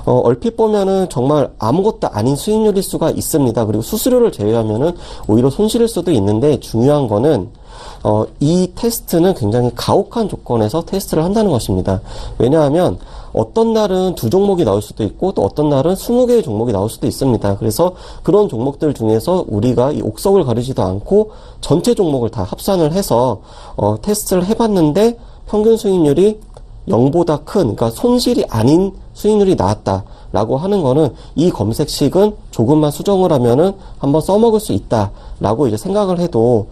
얼핏 보면은 정말 아무것도 아닌 수익률일 수가 있습니다. 그리고 수수료를 제외하면은 오히려 손실일 수도 있는데, 중요한 거는 이 테스트는 굉장히 가혹한 조건에서 테스트를 한다는 것입니다. 왜냐하면 어떤 날은 2종목이 나올 수도 있고 또 어떤 날은 20개의 종목이 나올 수도 있습니다. 그래서 그런 종목들 중에서 우리가 이 옥석을 가리지도 않고 전체 종목을 다 합산을 해서 테스트를 해봤는데 평균 수익률이 0보다 큰, 그러니까 손실이 아닌 수익률이 나왔다라고 하는 거는 이 검색식은 조금만 수정을 하면은 한번 써먹을 수 있다라고 이제 생각을 해도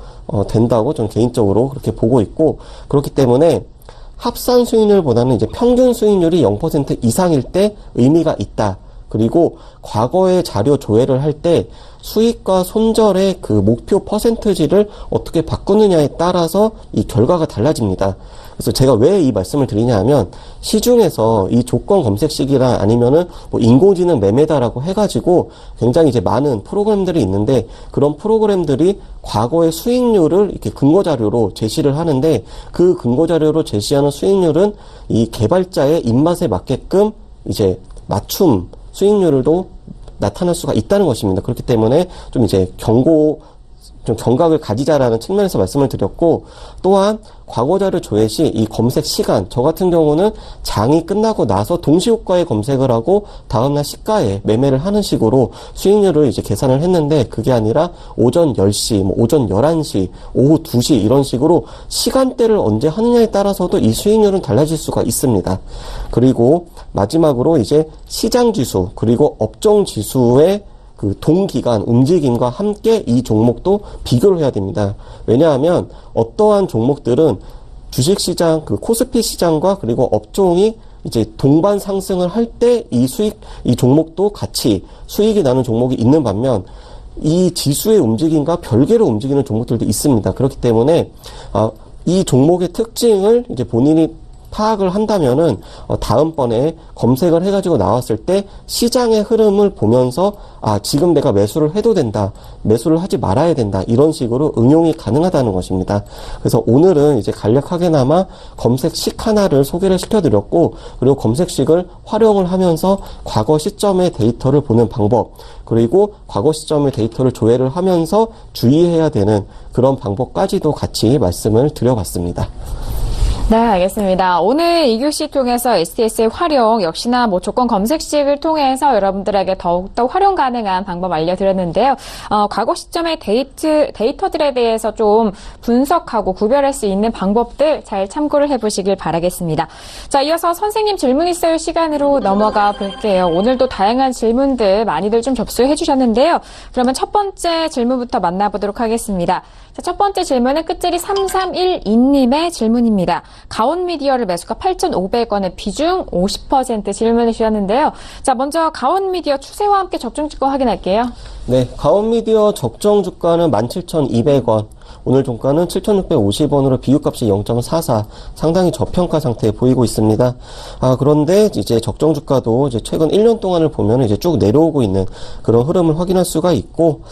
된다고 저는 개인적으로 그렇게 보고 있고, 그렇기 때문에 합산 수익률보다는 이제 평균 수익률이 0% 이상일 때 의미가 있다. 그리고 과거의 자료 조회를 할 때 수익과 손절의 그 목표 퍼센트지를 어떻게 바꾸느냐에 따라서 이 결과가 달라집니다. 그래서 제가 왜 이 말씀을 드리냐 하면, 시중에서 이 조건 검색식이나 아니면은 뭐 인공지능 매매다라고 해가지고 굉장히 이제 많은 프로그램들이 있는데, 그런 프로그램들이 과거의 수익률을 이렇게 근거자료로 제시를 하는데, 그 근거자료로 제시하는 수익률은 이 개발자의 입맛에 맞게끔 이제 맞춤 수익률도 나타날 수가 있다는 것입니다. 그렇기 때문에 좀 이제 좀 경각을 가지자라는 측면에서 말씀을 드렸고, 또한 과거자료 조회 시 이 검색 시간, 저 같은 경우는 장이 끝나고 나서 동시효과에 검색을 하고 다음날 시가에 매매를 하는 식으로 수익률을 이제 계산을 했는데, 그게 아니라 오전 10시, 뭐 오전 11시, 오후 2시 이런 식으로 시간대를 언제 하느냐에 따라서도 이 수익률은 달라질 수가 있습니다. 그리고 마지막으로 이제 시장 지수 그리고 업종 지수의 그 동기간 움직임과 함께 이 종목도 비교를 해야 됩니다. 왜냐하면 어떠한 종목들은 주식시장, 그 코스피 시장과 그리고 업종이 이제 동반 상승을 할 때 이 종목도 같이 수익이 나는 종목이 있는 반면, 이 지수의 움직임과 별개로 움직이는 종목들도 있습니다. 그렇기 때문에 이 종목의 특징을 이제 본인이 파악을 한다면은 다음번에 검색을 해가지고 나왔을 때 시장의 흐름을 보면서 지금 내가 매수를 해도 된다, 매수를 하지 말아야 된다, 이런 식으로 응용이 가능하다는 것입니다. 그래서 오늘은 이제 간략하게나마 검색식 하나를 소개를 시켜드렸고, 그리고 검색식을 활용을 하면서 과거 시점의 데이터를 보는 방법, 그리고 과거 시점의 데이터를 조회를 하면서 주의해야 되는 그런 방법까지도 같이 말씀을 드려봤습니다. 네, 알겠습니다. 오늘 2교시 통해서 STS의 활용, 역시나 뭐 조건 검색식을 통해서 여러분들에게 더욱더 활용 가능한 방법 알려드렸는데요. 과거 시점의 데이터들에 대해서 좀 분석하고 구별할 수 있는 방법들 잘 참고를 해보시길 바라겠습니다. 자, 이어서 선생님 질문 있을 시간으로 넘어가 볼게요. 오늘도 다양한 질문들 많이들 좀 접수해 주셨는데요. 그러면 첫 번째 질문부터 만나보도록 하겠습니다. 자, 첫 번째 질문은 끝자리 3312님의 질문입니다. 가온미디어를 매수가 8,500원에 비중 50% 질문을 주셨는데요. 자, 먼저 가온미디어 추세와 함께 적정주가 확인할게요. 네, 가온미디어 적정주가는 17,200원. 오늘 종가는 7,650원으로 비교값이 0.44, 상당히 저평가 상태에 보이고 있습니다. 그런데 이제 적정 주가도 이제 최근 1년 동안을 보면 이제 쭉 내려오고 있는 그런 흐름을 확인할 수가 있고,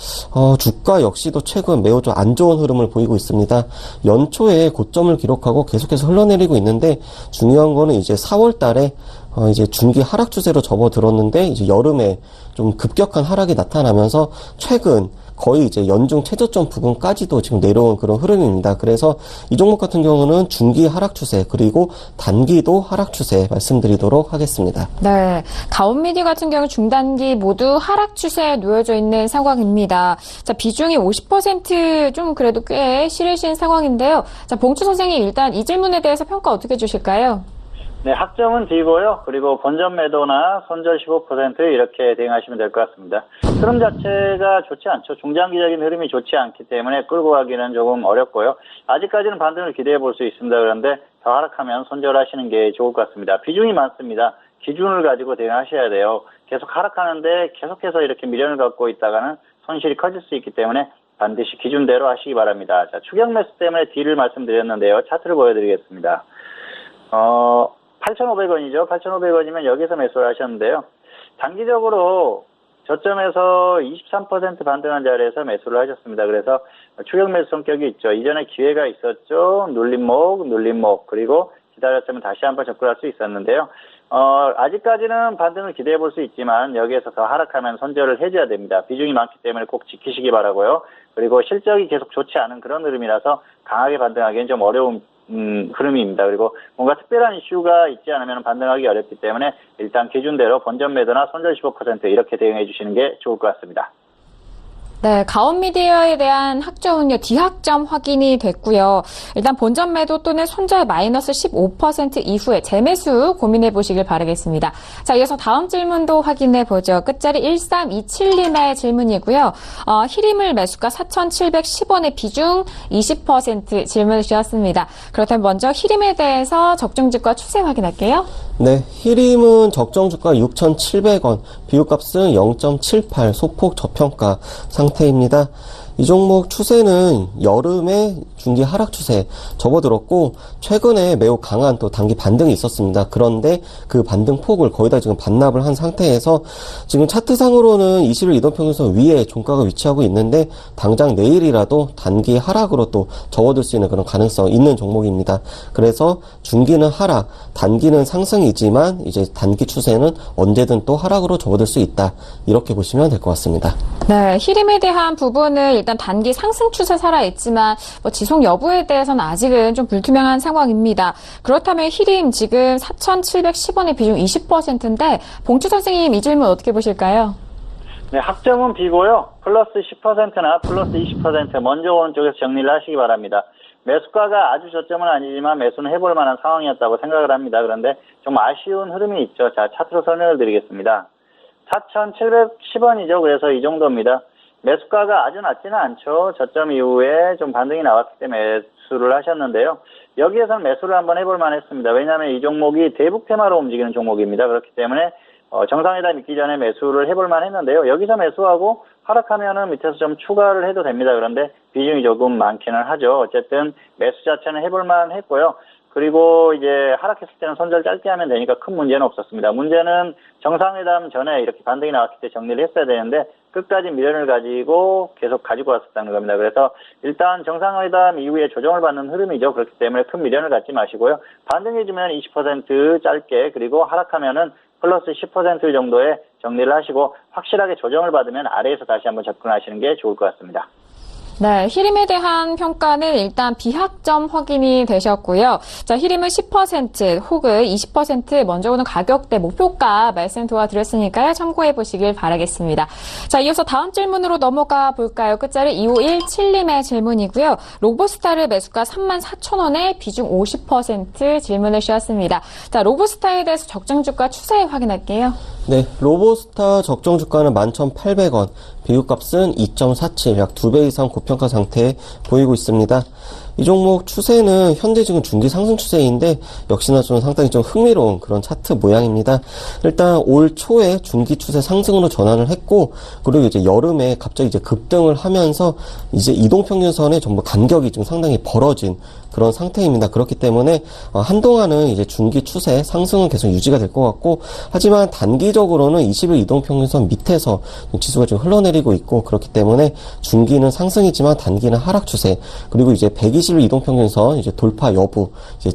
주가 역시도 최근 매우 좀 안 좋은 흐름을 보이고 있습니다. 연초에 고점을 기록하고 계속해서 흘러내리고 있는데, 중요한 거는 이제 4월 달에 이제 중기 하락 추세로 접어들었는데, 이제 여름에 좀 급격한 하락이 나타나면서 최근 거의 이제 연중 최저점 부근까지도 지금 내려온 그런 흐름입니다. 그래서 이 종목 같은 경우는 중기 하락 추세 그리고 단기도 하락 추세 말씀드리도록 하겠습니다. 네, 가온미디어 같은 경우 중단기 모두 하락 추세에 놓여져 있는 상황입니다. 자, 비중이 50% 그래도 꽤 실으신 상황인데요. 자, 봉주 선생님 일단 이 질문에 대해서 평가 어떻게 주실까요? 네, 학점은 D고요. 그리고 본전 매도나 손절 15% 이렇게 대응하시면 될 것 같습니다. 흐름 자체가 좋지 않죠. 중장기적인 흐름이 좋지 않기 때문에 끌고 가기는 조금 어렵고요. 아직까지는 반등을 기대해 볼 수 있습니다. 그런데 더 하락하면 손절하시는 게 좋을 것 같습니다. 비중이 많습니다. 기준을 가지고 대응하셔야 돼요. 계속 하락하는데 계속해서 이렇게 미련을 갖고 있다가는 손실이 커질 수 있기 때문에 반드시 기준대로 하시기 바랍니다. 자, 추격 매수 때문에 D를 말씀드렸는데요. 차트를 보여드리겠습니다. 8,500원이죠. 8,500원이면 여기서 매수를 하셨는데요. 단기적으로 저점에서 23% 반등한 자리에서 매수를 하셨습니다. 그래서 추격 매수 성격이 있죠. 이전에 기회가 있었죠. 눌림목, 그리고 기다렸으면 다시 한번 접근할 수 있었는데요. 아직까지는 반등을 기대해 볼 수 있지만 여기에서 더 하락하면 손절을 해줘야 됩니다. 비중이 많기 때문에 꼭 지키시기 바라고요. 그리고 실적이 계속 좋지 않은 그런 흐름이라서 강하게 반등하기엔 좀 어려운 흐름입니다. 그리고 뭔가 특별한 이슈가 있지 않으면 반등하기 어렵기 때문에 일단 기준대로 본전 매도나 손절 15% 이렇게 대응해 주시는 게 좋을 것 같습니다. 네, 가온미디어에 대한 학저운요, D학점 확인이 됐고요. 일단 본전 매도 또는 손절 마이너스 15% 이후에 재매수 고민해 보시길 바라겠습니다. 자, 이어서 다음 질문도 확인해 보죠. 끝자리 1327님의 질문이고요. 히림을 매수가 4,710원의 비중 20% 질문을 주셨습니다. 그렇다면 먼저 히림에 대해서 적정주가 추세 확인할게요. 네, 히림은 적정주가 6,700원, 비율값은 0.78, 소폭 저평가 상태입니다. 이 종목 추세는 여름에 중기 하락 추세 접어들었고 최근에 매우 강한 또 단기 반등이 있었습니다. 그런데 그 반등 폭을 거의 다 지금 반납을 한 상태에서 지금 차트상으로는 20일 이동평균선 위에 종가가 위치하고 있는데 당장 내일이라도 단기 하락으로 또 접어들 수 있는 그런 가능성 있는 종목입니다. 그래서 중기는 하락, 단기는 상승이지만 이제 단기 추세는 언제든 또 하락으로 접어들 수 있다. 이렇게 보시면 될 것 같습니다. 네, 히림에 대한 부분은 일단 단기 상승 추세 살아있지만 지속 여부에 대해서는 아직은 좀 불투명한 상황입니다. 그렇다면 히림 지금 4,710원의 비중 20%인데 봉추 선생님 이 질문 어떻게 보실까요? 네, 학점은 B고요. 플러스 10%나 플러스 20% 먼저 오른쪽에서 정리를 하시기 바랍니다. 매수가가 아주 저점은 아니지만 매수는 해볼 만한 상황이었다고 생각을 합니다. 그런데 좀 아쉬운 흐름이 있죠. 자, 차트로 설명을 드리겠습니다. 4,710원이죠. 그래서 이 정도입니다. 매수가가 아주 낮지는 않죠. 저점 이후에 좀 반등이 나왔기 때문에 매수를 하셨는데요. 여기에서는 매수를 한번 해볼 만했습니다. 왜냐하면 이 종목이 대북 테마로 움직이는 종목입니다. 그렇기 때문에 정상회담 있기 전에 매수를 해볼 만했는데요. 여기서 매수하고 하락하면은 밑에서 좀 추가를 해도 됩니다. 그런데 비중이 조금 많기는 하죠. 어쨌든 매수 자체는 해볼 만했고요. 그리고 이제 하락했을 때는 손절 짧게 하면 되니까 큰 문제는 없었습니다. 문제는 정상회담 전에 이렇게 반등이 나왔을 때 정리를 했어야 되는데 끝까지 미련을 가지고 계속 가지고 왔었다는 겁니다. 그래서 일단 정상회담 이후에 조정을 받는 흐름이죠. 그렇기 때문에 큰 미련을 갖지 마시고요. 반등해주면 20% 짧게, 그리고 하락하면은 플러스 10% 정도의 정리를 하시고 확실하게 조정을 받으면 아래에서 다시 한번 접근하시는 게 좋을 것 같습니다. 네, 히림에 대한 평가는 일단 비학점 확인이 되셨고요. 자, 히림은 10% 혹은 20% 먼저 오는 가격대 목표가 말씀 도와드렸으니까요. 참고해 보시길 바라겠습니다. 자, 이어서 다음 질문으로 넘어가 볼까요? 끝자리 2517님의 질문이고요. 로보스타르 매수가 34,000원에 비중 50% 질문을 주셨습니다. 자, 로보스타에 대해서 적정주가 추세 확인할게요. 네, 로보스타 적정 주가는 11,800원, 비율값은 2.47, 약 2배 이상 고평가 상태에 보이고 있습니다. 이 종목 추세는 현재 지금 중기 상승 추세인데 역시나 좀 상당히 좀 흥미로운 그런 차트 모양입니다. 일단 올 초에 중기 추세 상승으로 전환을 했고, 그리고 이제 여름에 갑자기 이제 급등을 하면서 이제 이동평균선의 전부 간격이 지금 상당히 벌어진 그런 상태입니다. 그렇기 때문에 한동안은 이제 중기 추세 상승은 계속 유지가 될 것 같고, 하지만 단기적으로는 20일 이동평균선 밑에서 지수가 지금 흘러내리고 있고, 그렇기 때문에 중기는 상승이지만 단기는 하락 추세, 그리고 이제 120일 이동평균선 이제 돌파 여부,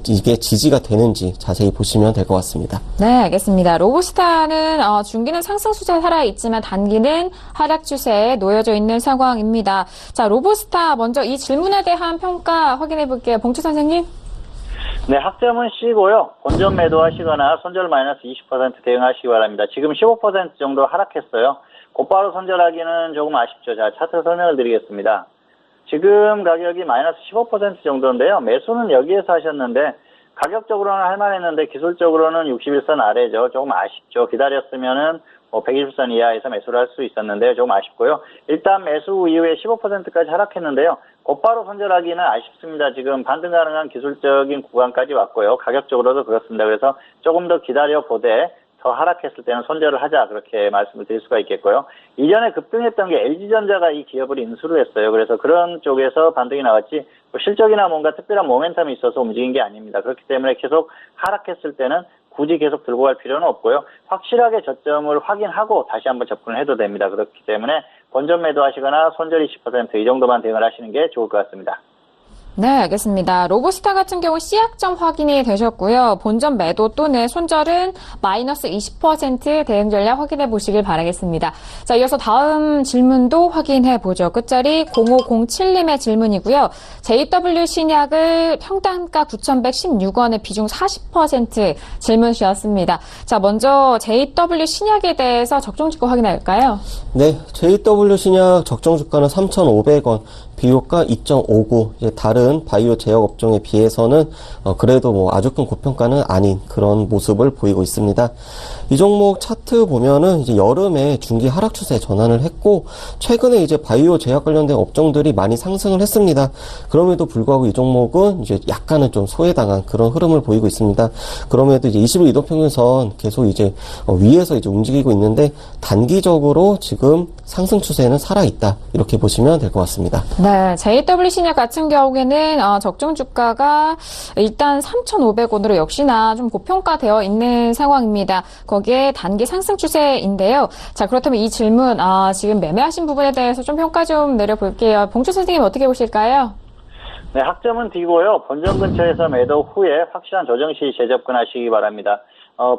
이게 지지가 되는지 자세히 보시면 될 것 같습니다. 네, 알겠습니다. 로보스타는 중기는 상승 추세 살아있지만 단기는 하락 추세에 놓여져 있는 상황입니다. 자, 로보스타 먼저 이 질문에 대한 평가 확인해 볼게요. 봉추 선생님. 네, 학점은 C고요. 본전 매도하시거나 손절 마이너스 20% 대응하시기 바랍니다. 지금 15% 정도 하락했어요. 곧바로 손절하기는 조금 아쉽죠. 자, 차트 설명을 드리겠습니다. 지금 가격이 마이너스 15% 정도인데요. 매수는 여기에서 하셨는데 가격적으로는 할만했는데 기술적으로는 61선 아래죠. 조금 아쉽죠. 기다렸으면은 120선 이하에서 매수를 할 수 있었는데 조금 아쉽고요. 일단 매수 이후에 15%까지 하락했는데요. 곧바로 손절하기는 아쉽습니다. 지금 반등 가능한 기술적인 구간까지 왔고요. 가격적으로도 그렇습니다. 그래서 조금 더 기다려보되 더 하락했을 때는 손절을 하자, 그렇게 말씀을 드릴 수가 있겠고요. 이전에 급등했던 게 LG전자가 이 기업을 인수를 했어요. 그래서 그런 쪽에서 반등이 나왔지 실적이나 뭔가 특별한 모멘텀이 있어서 움직인 게 아닙니다. 그렇기 때문에 계속 하락했을 때는 굳이 계속 들고 갈 필요는 없고요. 확실하게 저점을 확인하고 다시 한번 접근을 해도 됩니다. 그렇기 때문에 본전 매도하시거나 손절 20%이 정도만 대응을 하시는 게 좋을 것 같습니다. 네, 알겠습니다. 로보스타 같은 경우 C약점 확인이 되셨고요. 본전 매도 또는 손절은 마이너스 20% 대응 전략 확인해 보시길 바라겠습니다. 자, 이어서 다음 질문도 확인해 보죠. 끝자리 0507님의 질문이고요. JW 신약을 평단가 9,116원에 비중 40% 질문 주셨습니다. 자, 먼저 JW 신약에 대해서 적정주가 확인할까요? 네, JW 신약 적정 주가는 3,500원, 비교가 2.59. 이제 다른 바이오 제약 업종에 비해서는 그래도 뭐 아주 큰 고평가는 아닌 그런 모습을 보이고 있습니다. 이 종목 차트 보면은 이제 여름에 중기 하락 추세 전환을 했고 최근에 이제 바이오 제약 관련된 업종들이 많이 상승을 했습니다. 그럼에도 불구하고 이 종목은 이제 약간은 좀 소외당한 그런 흐름을 보이고 있습니다. 그럼에도 이제 20일 이동평균선 계속 이제 위에서 이제 움직이고 있는데 단기적으로 지금 상승 추세는 살아있다. 이렇게 보시면 될 것 같습니다. 네, JW 신약 같은 경우에는 적정 주가가 일단 3,500원으로 역시나 좀 고평가되어 있는 상황입니다. 거기에 단기 상승 추세인데요. 자, 그렇다면 이 질문 지금 매매하신 부분에 대해서 좀 평가 좀 내려볼게요. 봉주 선생님 어떻게 보실까요? 네, 학점은 D고요. 본전 근처에서 매도 후에 확실한 조정 시 재접근하시기 바랍니다.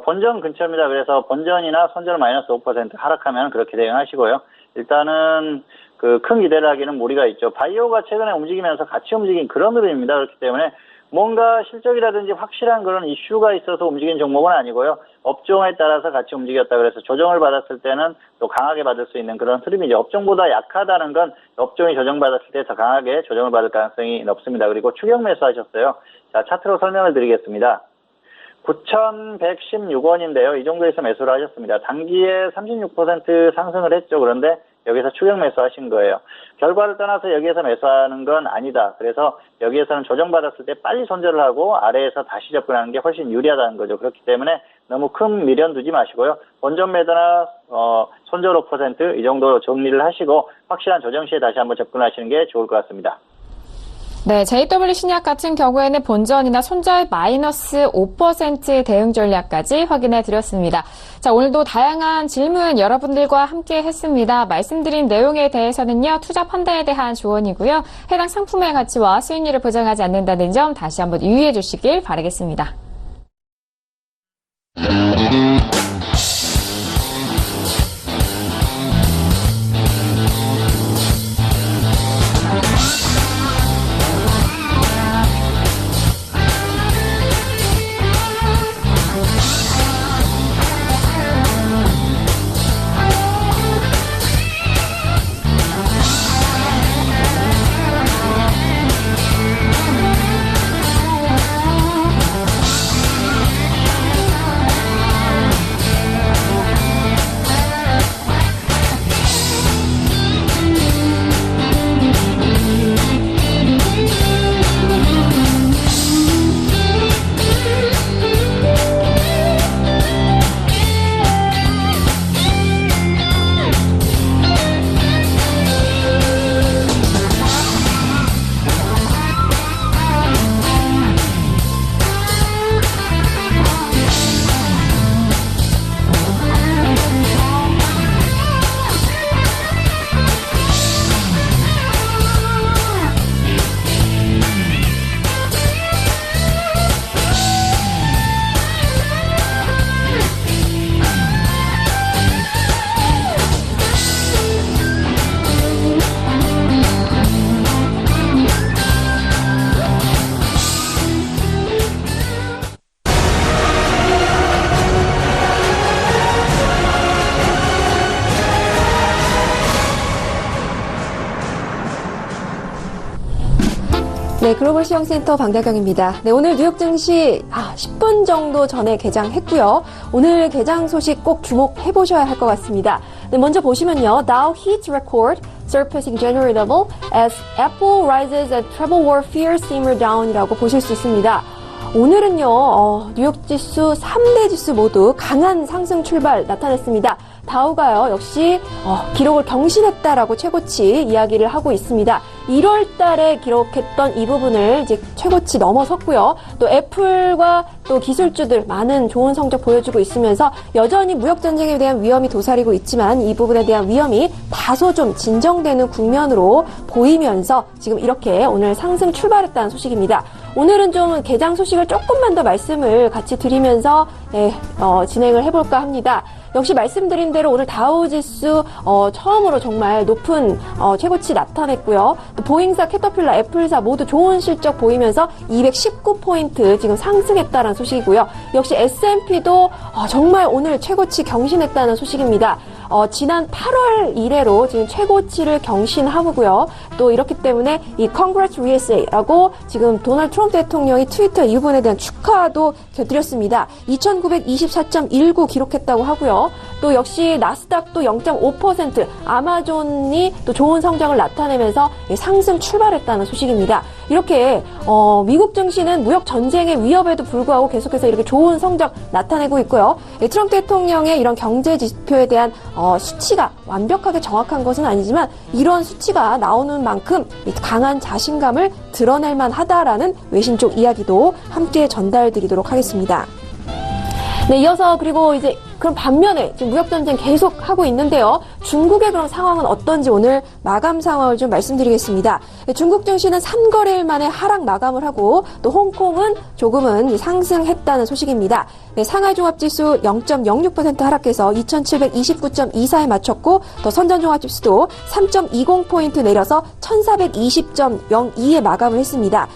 본전 근처입니다. 그래서 본전이나 손절 마이너스 5% 하락하면 그렇게 대응하시고요. 일단은 큰 기대를 하기는 무리가 있죠. 바이오가 최근에 움직이면서 같이 움직인 그런 흐름입니다. 그렇기 때문에 뭔가 실적이라든지 확실한 그런 이슈가 있어서 움직인 종목은 아니고요. 업종에 따라서 같이 움직였다 그래서 조정을 받았을 때는 또 강하게 받을 수 있는 그런 흐름이죠. 업종보다 약하다는 건 업종이 조정받았을 때 더 강하게 조정을 받을 가능성이 높습니다. 그리고 추격 매수하셨어요. 자, 차트로 설명을 드리겠습니다. 9,116원인데요. 이 정도에서 매수를 하셨습니다. 단기에 36% 상승을 했죠. 그런데 여기서 추격 매수하신 거예요. 결과를 떠나서 여기에서 매수하는 건 아니다. 그래서 여기에서는 조정받았을 때 빨리 손절을 하고 아래에서 다시 접근하는 게 훨씬 유리하다는 거죠. 그렇기 때문에 너무 큰 미련 두지 마시고요. 본전 매도나 손절 5% 이 정도 정리를 하시고 확실한 조정 시에 다시 한번 접근하시는 게 좋을 것 같습니다. 네, JW 신약 같은 경우에는 본전이나 손절 마이너스 5% 대응 전략까지 확인해 드렸습니다. 자, 오늘도 다양한 질문 여러분들과 함께 했습니다. 말씀드린 내용에 대해서는요, 투자 판단에 대한 조언이고요. 해당 상품의 가치와 수익률을 보장하지 않는다는 점 다시 한번 유의해 주시길 바라겠습니다. 네, 글로벌 시황센터 방다경입니다. 네, 오늘 뉴욕 증시 10분 정도 전에 개장했고요. 오늘 개장 소식 꼭 주목해 보셔야 할 것 같습니다. 네, 먼저 보시면요. Dow hits record, surpassing January level as Apple rises as travel war fears simmer down이라고 보실 수 있습니다. 오늘은요, 뉴욕 지수 3대 지수 모두 강한 상승 출발 나타냈습니다. 다우가요, 역시 기록을 경신했다라고 최고치 이야기를 하고 있습니다. 1월 달에 기록했던 이 부분을 이제 최고치 넘어섰고요. 또 애플과 또 기술주들 많은 좋은 성적 보여주고 있으면서 여전히 무역전쟁에 대한 위험이 도사리고 있지만 이 부분에 대한 위험이 다소 좀 진정되는 국면으로 보이면서 지금 이렇게 오늘 상승 출발했다는 소식입니다. 오늘은 좀 개장 소식을 조금만 더 말씀을 같이 드리면서 진행을 해볼까 합니다. 역시 말씀드린 대로 오늘 다우지수 처음으로 정말 높은 최고치 나타냈고요. 또 보잉사, 캐터필러, 애플사 모두 좋은 실적 보이면서 219포인트 지금 상승했다는 소식이고요. 역시 S&P도 정말 오늘 최고치 경신했다는 소식입니다. 지난 8월 이래로 지금 최고치를 경신하고요. 또 이렇기 때문에 이 Congrats USA라고 지금 도널드 트럼프 대통령이 트위터 이 부분에 대한 축하도 곁들였습니다. 2924.19 기록했다고 하고요. 또 역시 나스닥도 0.5% 아마존이 또 좋은 성장을 나타내면서 상승 출발했다는 소식입니다. 이렇게 미국 증시는 무역 전쟁의 위협에도 불구하고 계속해서 이렇게 좋은 성적 나타내고 있고요. 트럼프 대통령의 이런 경제 지표에 대한 수치가 완벽하게 정확한 것은 아니지만 이런 수치가 나오는 만큼 강한 자신감을 드러낼 만하다라는 외신 쪽 이야기도 함께 전달드리도록 하겠습니다. 네, 이어서 그리고 이제 그럼 반면에 지금 무역전쟁 계속 하고 있는데요. 중국의 그런 상황은 어떤지 오늘 마감 상황을 좀 말씀드리겠습니다. 네, 중국 증시는 3거래일 만에 하락 마감을 하고 또 홍콩은 조금은 상승했다는 소식입니다. 네, 상하이 종합지수 0.06% 하락해서 2729.24에 맞췄고 또 선전 종합지수도 3.20포인트 내려서 1420.02에 마감을 했습니다.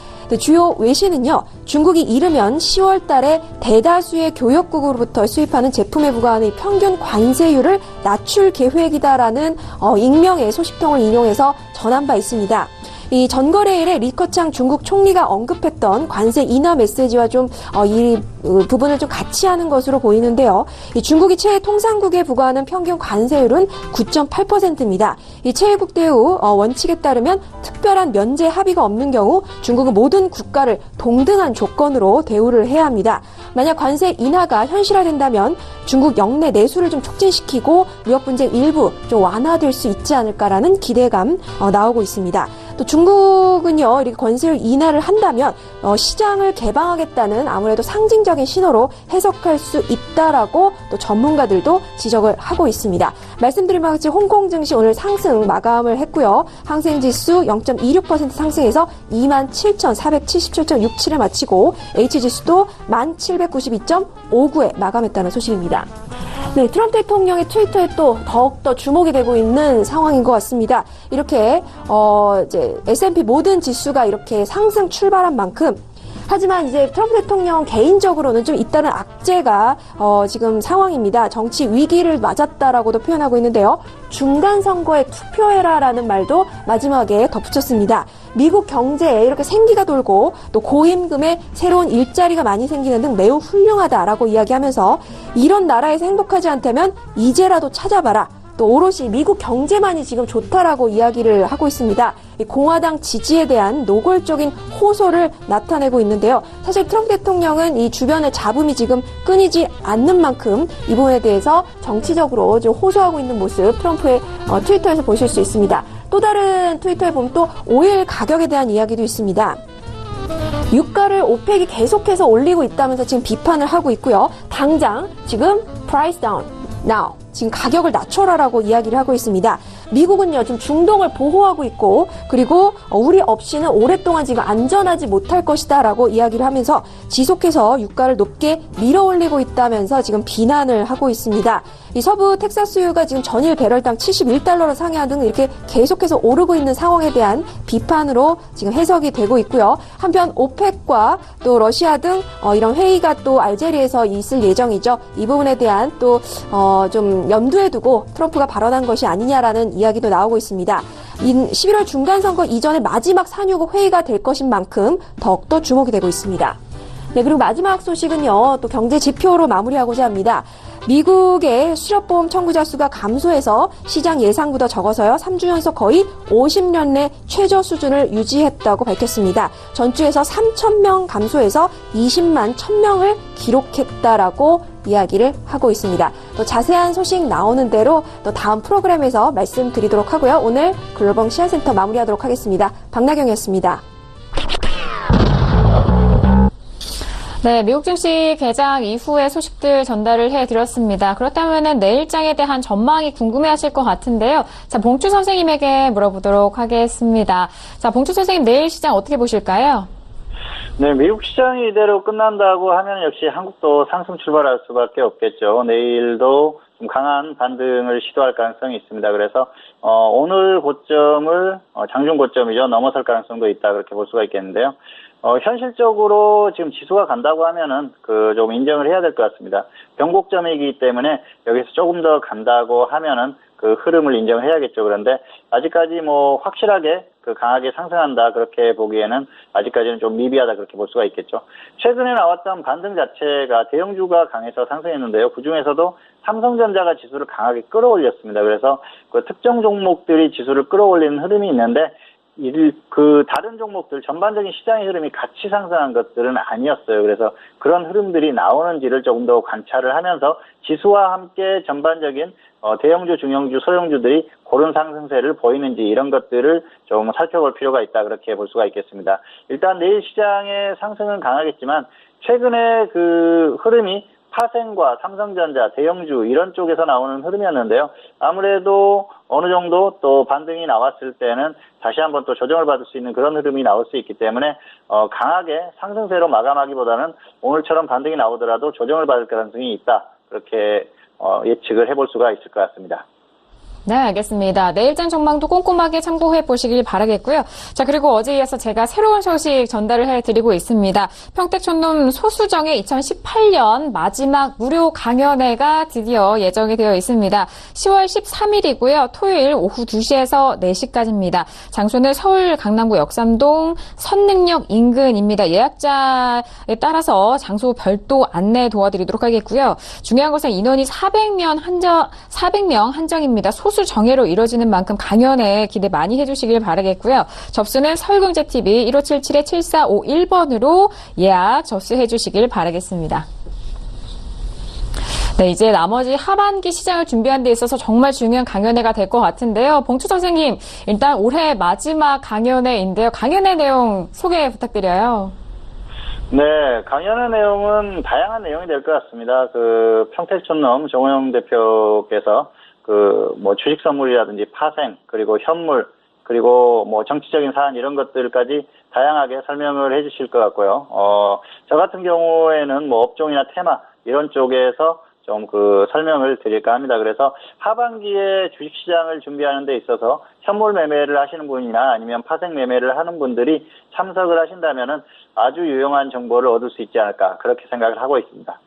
주요 외신은요, 중국이 이르면 10월 달에 대다수의 교역국으로부터 수입하는 제품에 부과하는 평균 관세율을 낮출 계획이다라는 익명의 소식통을 인용해서 전한 바 있습니다. 이 전거래일에 리커창 중국 총리가 언급했던 관세 인하 메시지와 좀 이 부분을 좀 같이 하는 것으로 보이는데요. 이 중국이 최애 통상국에 부과하는 평균 관세율은 9.8%입니다. 이 최애국 대우 원칙에 따르면 특별한 면제 합의가 없는 경우 중국은 모든 국가를 동등한 조건으로 대우를 해야 합니다. 만약 관세 인하가 현실화된다면 중국 역내 내수를 좀 촉진시키고 무역 분쟁 일부 좀 완화될 수 있지 않을까라는 기대감 나오고 있습니다. 또 중국은요, 이렇게 관세율 인하를 한다면 시장을 개방하겠다는 아무래도 상징적인 신호로 해석할 수 있다라고 또 전문가들도 지적을 하고 있습니다. 말씀드린 바와 같이 홍콩 증시 오늘 상승 마감을 했고요. 항생지수 0.26% 상승해서 27,477.67에 마치고 H지수도 1,792.59에 마감했다는 소식입니다. 네, 트럼프 대통령의 트위터에 또 더욱더 주목이 되고 있는 상황인 것 같습니다. 이렇게 이제 S&P 모든 지수가 이렇게 상승 출발한 만큼 하지만 이제 트럼프 대통령 개인적으로는 좀 잇따른 악재가 지금 상황입니다. 정치 위기를 맞았다라고도 표현하고 있는데요. 중간 선거에 투표해라라는 말도 마지막에 덧붙였습니다. 미국 경제에 이렇게 생기가 돌고 또 고임금에 새로운 일자리가 많이 생기는 등 매우 훌륭하다라고 이야기하면서 이런 나라에서 행복하지 않다면 이제라도 찾아봐라. 또 오롯이 미국 경제만이 지금 좋다라고 이야기를 하고 있습니다. 이 공화당 지지에 대한 노골적인 호소를 나타내고 있는데요. 사실 트럼프 대통령은 이 주변의 잡음이 지금 끊이지 않는 만큼 이 부분에 대해서 정치적으로 좀 호소하고 있는 모습 트럼프의 트위터에서 보실 수 있습니다. 또 다른 트위터에 보면 또 오일 가격에 대한 이야기도 있습니다. 유가를 오펙이 계속해서 올리고 있다면서 지금 비판을 하고 있고요. 당장 지금 price down now. 지금 가격을 낮춰라라고 이야기를 하고 있습니다. 미국은요, 지금 중동을 보호하고 있고, 그리고 우리 없이는 오랫동안 지금 안전하지 못할 것이다라고 이야기를 하면서 지속해서 유가를 높게 밀어올리고 있다면서 지금 비난을 하고 있습니다. 이 서부 텍사스유가 지금 전일 배럴당 71달러로 상회하는 등 이렇게 계속해서 오르고 있는 상황에 대한 비판으로 지금 해석이 되고 있고요. 한편 오펙과 또 러시아 등 이런 회의가 또 알제리에서 있을 예정이죠. 이 부분에 대한 또 좀 염두에 두고 트럼프가 발언한 것이 아니냐라는 이야기도 나오고 있습니다. 11월 중간선거 이전에 마지막 산유국 회의가 될 것인 만큼 더욱더 주목이 되고 있습니다. 네, 그리고 마지막 소식은요, 또 경제 지표로 마무리하고자 합니다. 미국의 실업보험 청구자 수가 감소해서 시장 예상보다 적어서요. 3주 연속 거의 50년 내 최저 수준을 유지했다고 밝혔습니다. 전주에서 3,000명 감소해서 20만 1,000명을 기록했다라고 이야기를 하고 있습니다. 또 자세한 소식 나오는 대로 또 다음 프로그램에서 말씀드리도록 하고요. 오늘 글로벌 시야센터 마무리하도록 하겠습니다. 박나경이었습니다. 네, 미국 증시 개장 이후의 소식들 전달을 해드렸습니다. 그렇다면 내일장에 대한 전망이 궁금해하실 것 같은데요. 자, 봉추 선생님에게 물어보도록 하겠습니다. 자, 봉추 선생님 내일 시장 어떻게 보실까요? 네, 미국 시장이 이대로 끝난다고 하면 역시 한국도 상승 출발할 수밖에 없겠죠. 내일도 좀 강한 반등을 시도할 가능성이 있습니다. 그래서 오늘 고점을 장중 고점이죠. 넘어설 가능성도 있다 그렇게 볼 수가 있겠는데요. 현실적으로 지금 지수가 간다고 하면은 좀 인정을 해야 될 것 같습니다. 변곡점이기 때문에 여기서 조금 더 간다고 하면은 그 흐름을 인정해야겠죠. 그런데 아직까지 확실하게 강하게 상승한다 그렇게 보기에는 아직까지는 좀 미비하다 그렇게 볼 수가 있겠죠. 최근에 나왔던 반등 자체가 대형주가 강해서 상승했는데요. 그중에서도 삼성전자가 지수를 강하게 끌어올렸습니다. 그래서 그 특정 종목들이 지수를 끌어올리는 흐름이 있는데 다른 종목들 전반적인 시장의 흐름이 같이 상승한 것들은 아니었어요. 그래서 그런 흐름들이 나오는지를 조금 더 관찰을 하면서 지수와 함께 전반적인 대형주, 중형주, 소형주들이 고른 상승세를 보이는지 이런 것들을 좀 살펴볼 필요가 있다 그렇게 볼 수가 있겠습니다. 일단 내일 시장의 상승은 강하겠지만 최근에 그 흐름이 파생과 삼성전자, 대형주 이런 쪽에서 나오는 흐름이었는데요. 아무래도 어느 정도 또 반등이 나왔을 때는 다시 한번 또 조정을 받을 수 있는 그런 흐름이 나올 수 있기 때문에 강하게 상승세로 마감하기보다는 오늘처럼 반등이 나오더라도 조정을 받을 가능성이 있다. 그렇게 예측을 해볼 수가 있을 것 같습니다. 네, 알겠습니다. 내일장 전망도 꼼꼼하게 참고해 보시길 바라겠고요. 자, 그리고 어제 이어서 제가 새로운 소식 전달을 해드리고 있습니다. 평택촌놈 소수정의 2018년 마지막 무료 강연회가 드디어 예정이 되어 있습니다. 10월 13일이고요. 토요일 오후 2시에서 4시까지입니다. 장소는 서울 강남구 역삼동 선능역 인근입니다. 예약자에 따라서 장소 별도 안내 도와드리도록 하겠고요. 중요한 것은 인원이 400명 한정입니다. 소수 정예로 이루어지는 만큼 강연에 기대 많이 해주시길 바라겠고요. 접수는 서울경제TV 1577-7451번으로 예약 접수해 주시길 바라겠습니다. 네, 이제 나머지 하반기 시장을 준비하는 데 있어서 정말 중요한 강연회가 될 것 같은데요. 봉추 선생님, 일단 올해 마지막 강연회인데요. 강연회 내용 소개 부탁드려요. 네, 강연의 내용은 다양한 내용이 될 것 같습니다. 평택촌놈 정호영 대표께서 주식 선물이라든지 파생, 그리고 현물, 그리고 정치적인 사안 이런 것들까지 다양하게 설명을 해 주실 것 같고요. 저 같은 경우에는 업종이나 테마 이런 쪽에서 좀 설명을 드릴까 합니다. 그래서 하반기에 주식시장을 준비하는 데 있어서 현물 매매를 하시는 분이나 아니면 파생 매매를 하는 분들이 참석을 하신다면은 아주 유용한 정보를 얻을 수 있지 않을까 그렇게 생각을 하고 있습니다.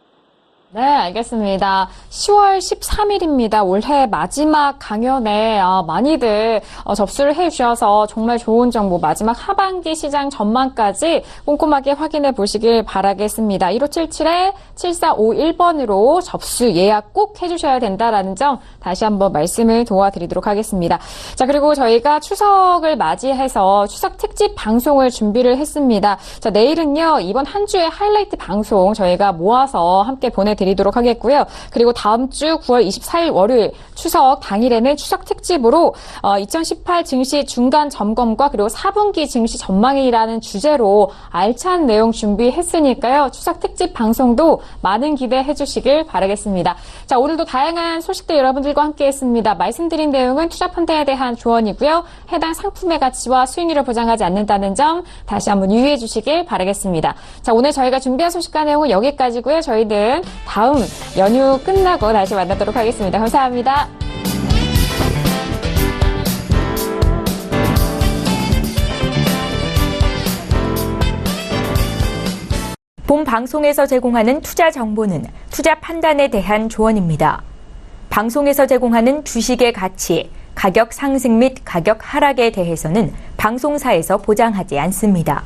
네, 알겠습니다. 10월 13일입니다. 올해 마지막 강연에 많이들 접수를 해주셔서 정말 좋은 정보, 마지막 하반기 시장 전망까지 꼼꼼하게 확인해 보시길 바라겠습니다. 1577-7451번으로 접수 예약 꼭 해주셔야 된다라는 점 다시 한번 말씀을 도와드리도록 하겠습니다. 자, 그리고 저희가 추석을 맞이해서 추석 특집 방송을 준비를 했습니다. 자, 내일은요, 이번 한 주의 하이라이트 방송 저희가 모아서 함께 보내드리도록 하겠고요. 그리고 다음 주 9월 24일 월요일 추석 당일에는 추석 특집으로 2018 증시 중간 점검과 그리고 4분기 증시 전망이라는 주제로 알찬 내용 준비했으니까요. 추석 특집 방송도 많은 기대해 주시길 바라겠습니다. 자, 오늘도 다양한 소식들 여러분들과 함께했습니다. 말씀드린 내용은 투자 펀드에 대한 조언이고요. 해당 상품의 가치와 수익률을 보장하지 않는다는 점 다시 한번 유의해 주시길 바라겠습니다. 자, 오늘 저희가 준비한 소식과 내용은 여기까지고요. 저희는 다음 연휴 끝나고 다시 만나도록 하겠습니다. 감사합니다. 본 방송에서 제공하는 투자 정보는 투자 판단에 대한 조언입니다. 방송에서 제공하는 주식의 가치, 가격 상승 및 가격 하락에 대해서는 방송사에서 보장하지 않습니다.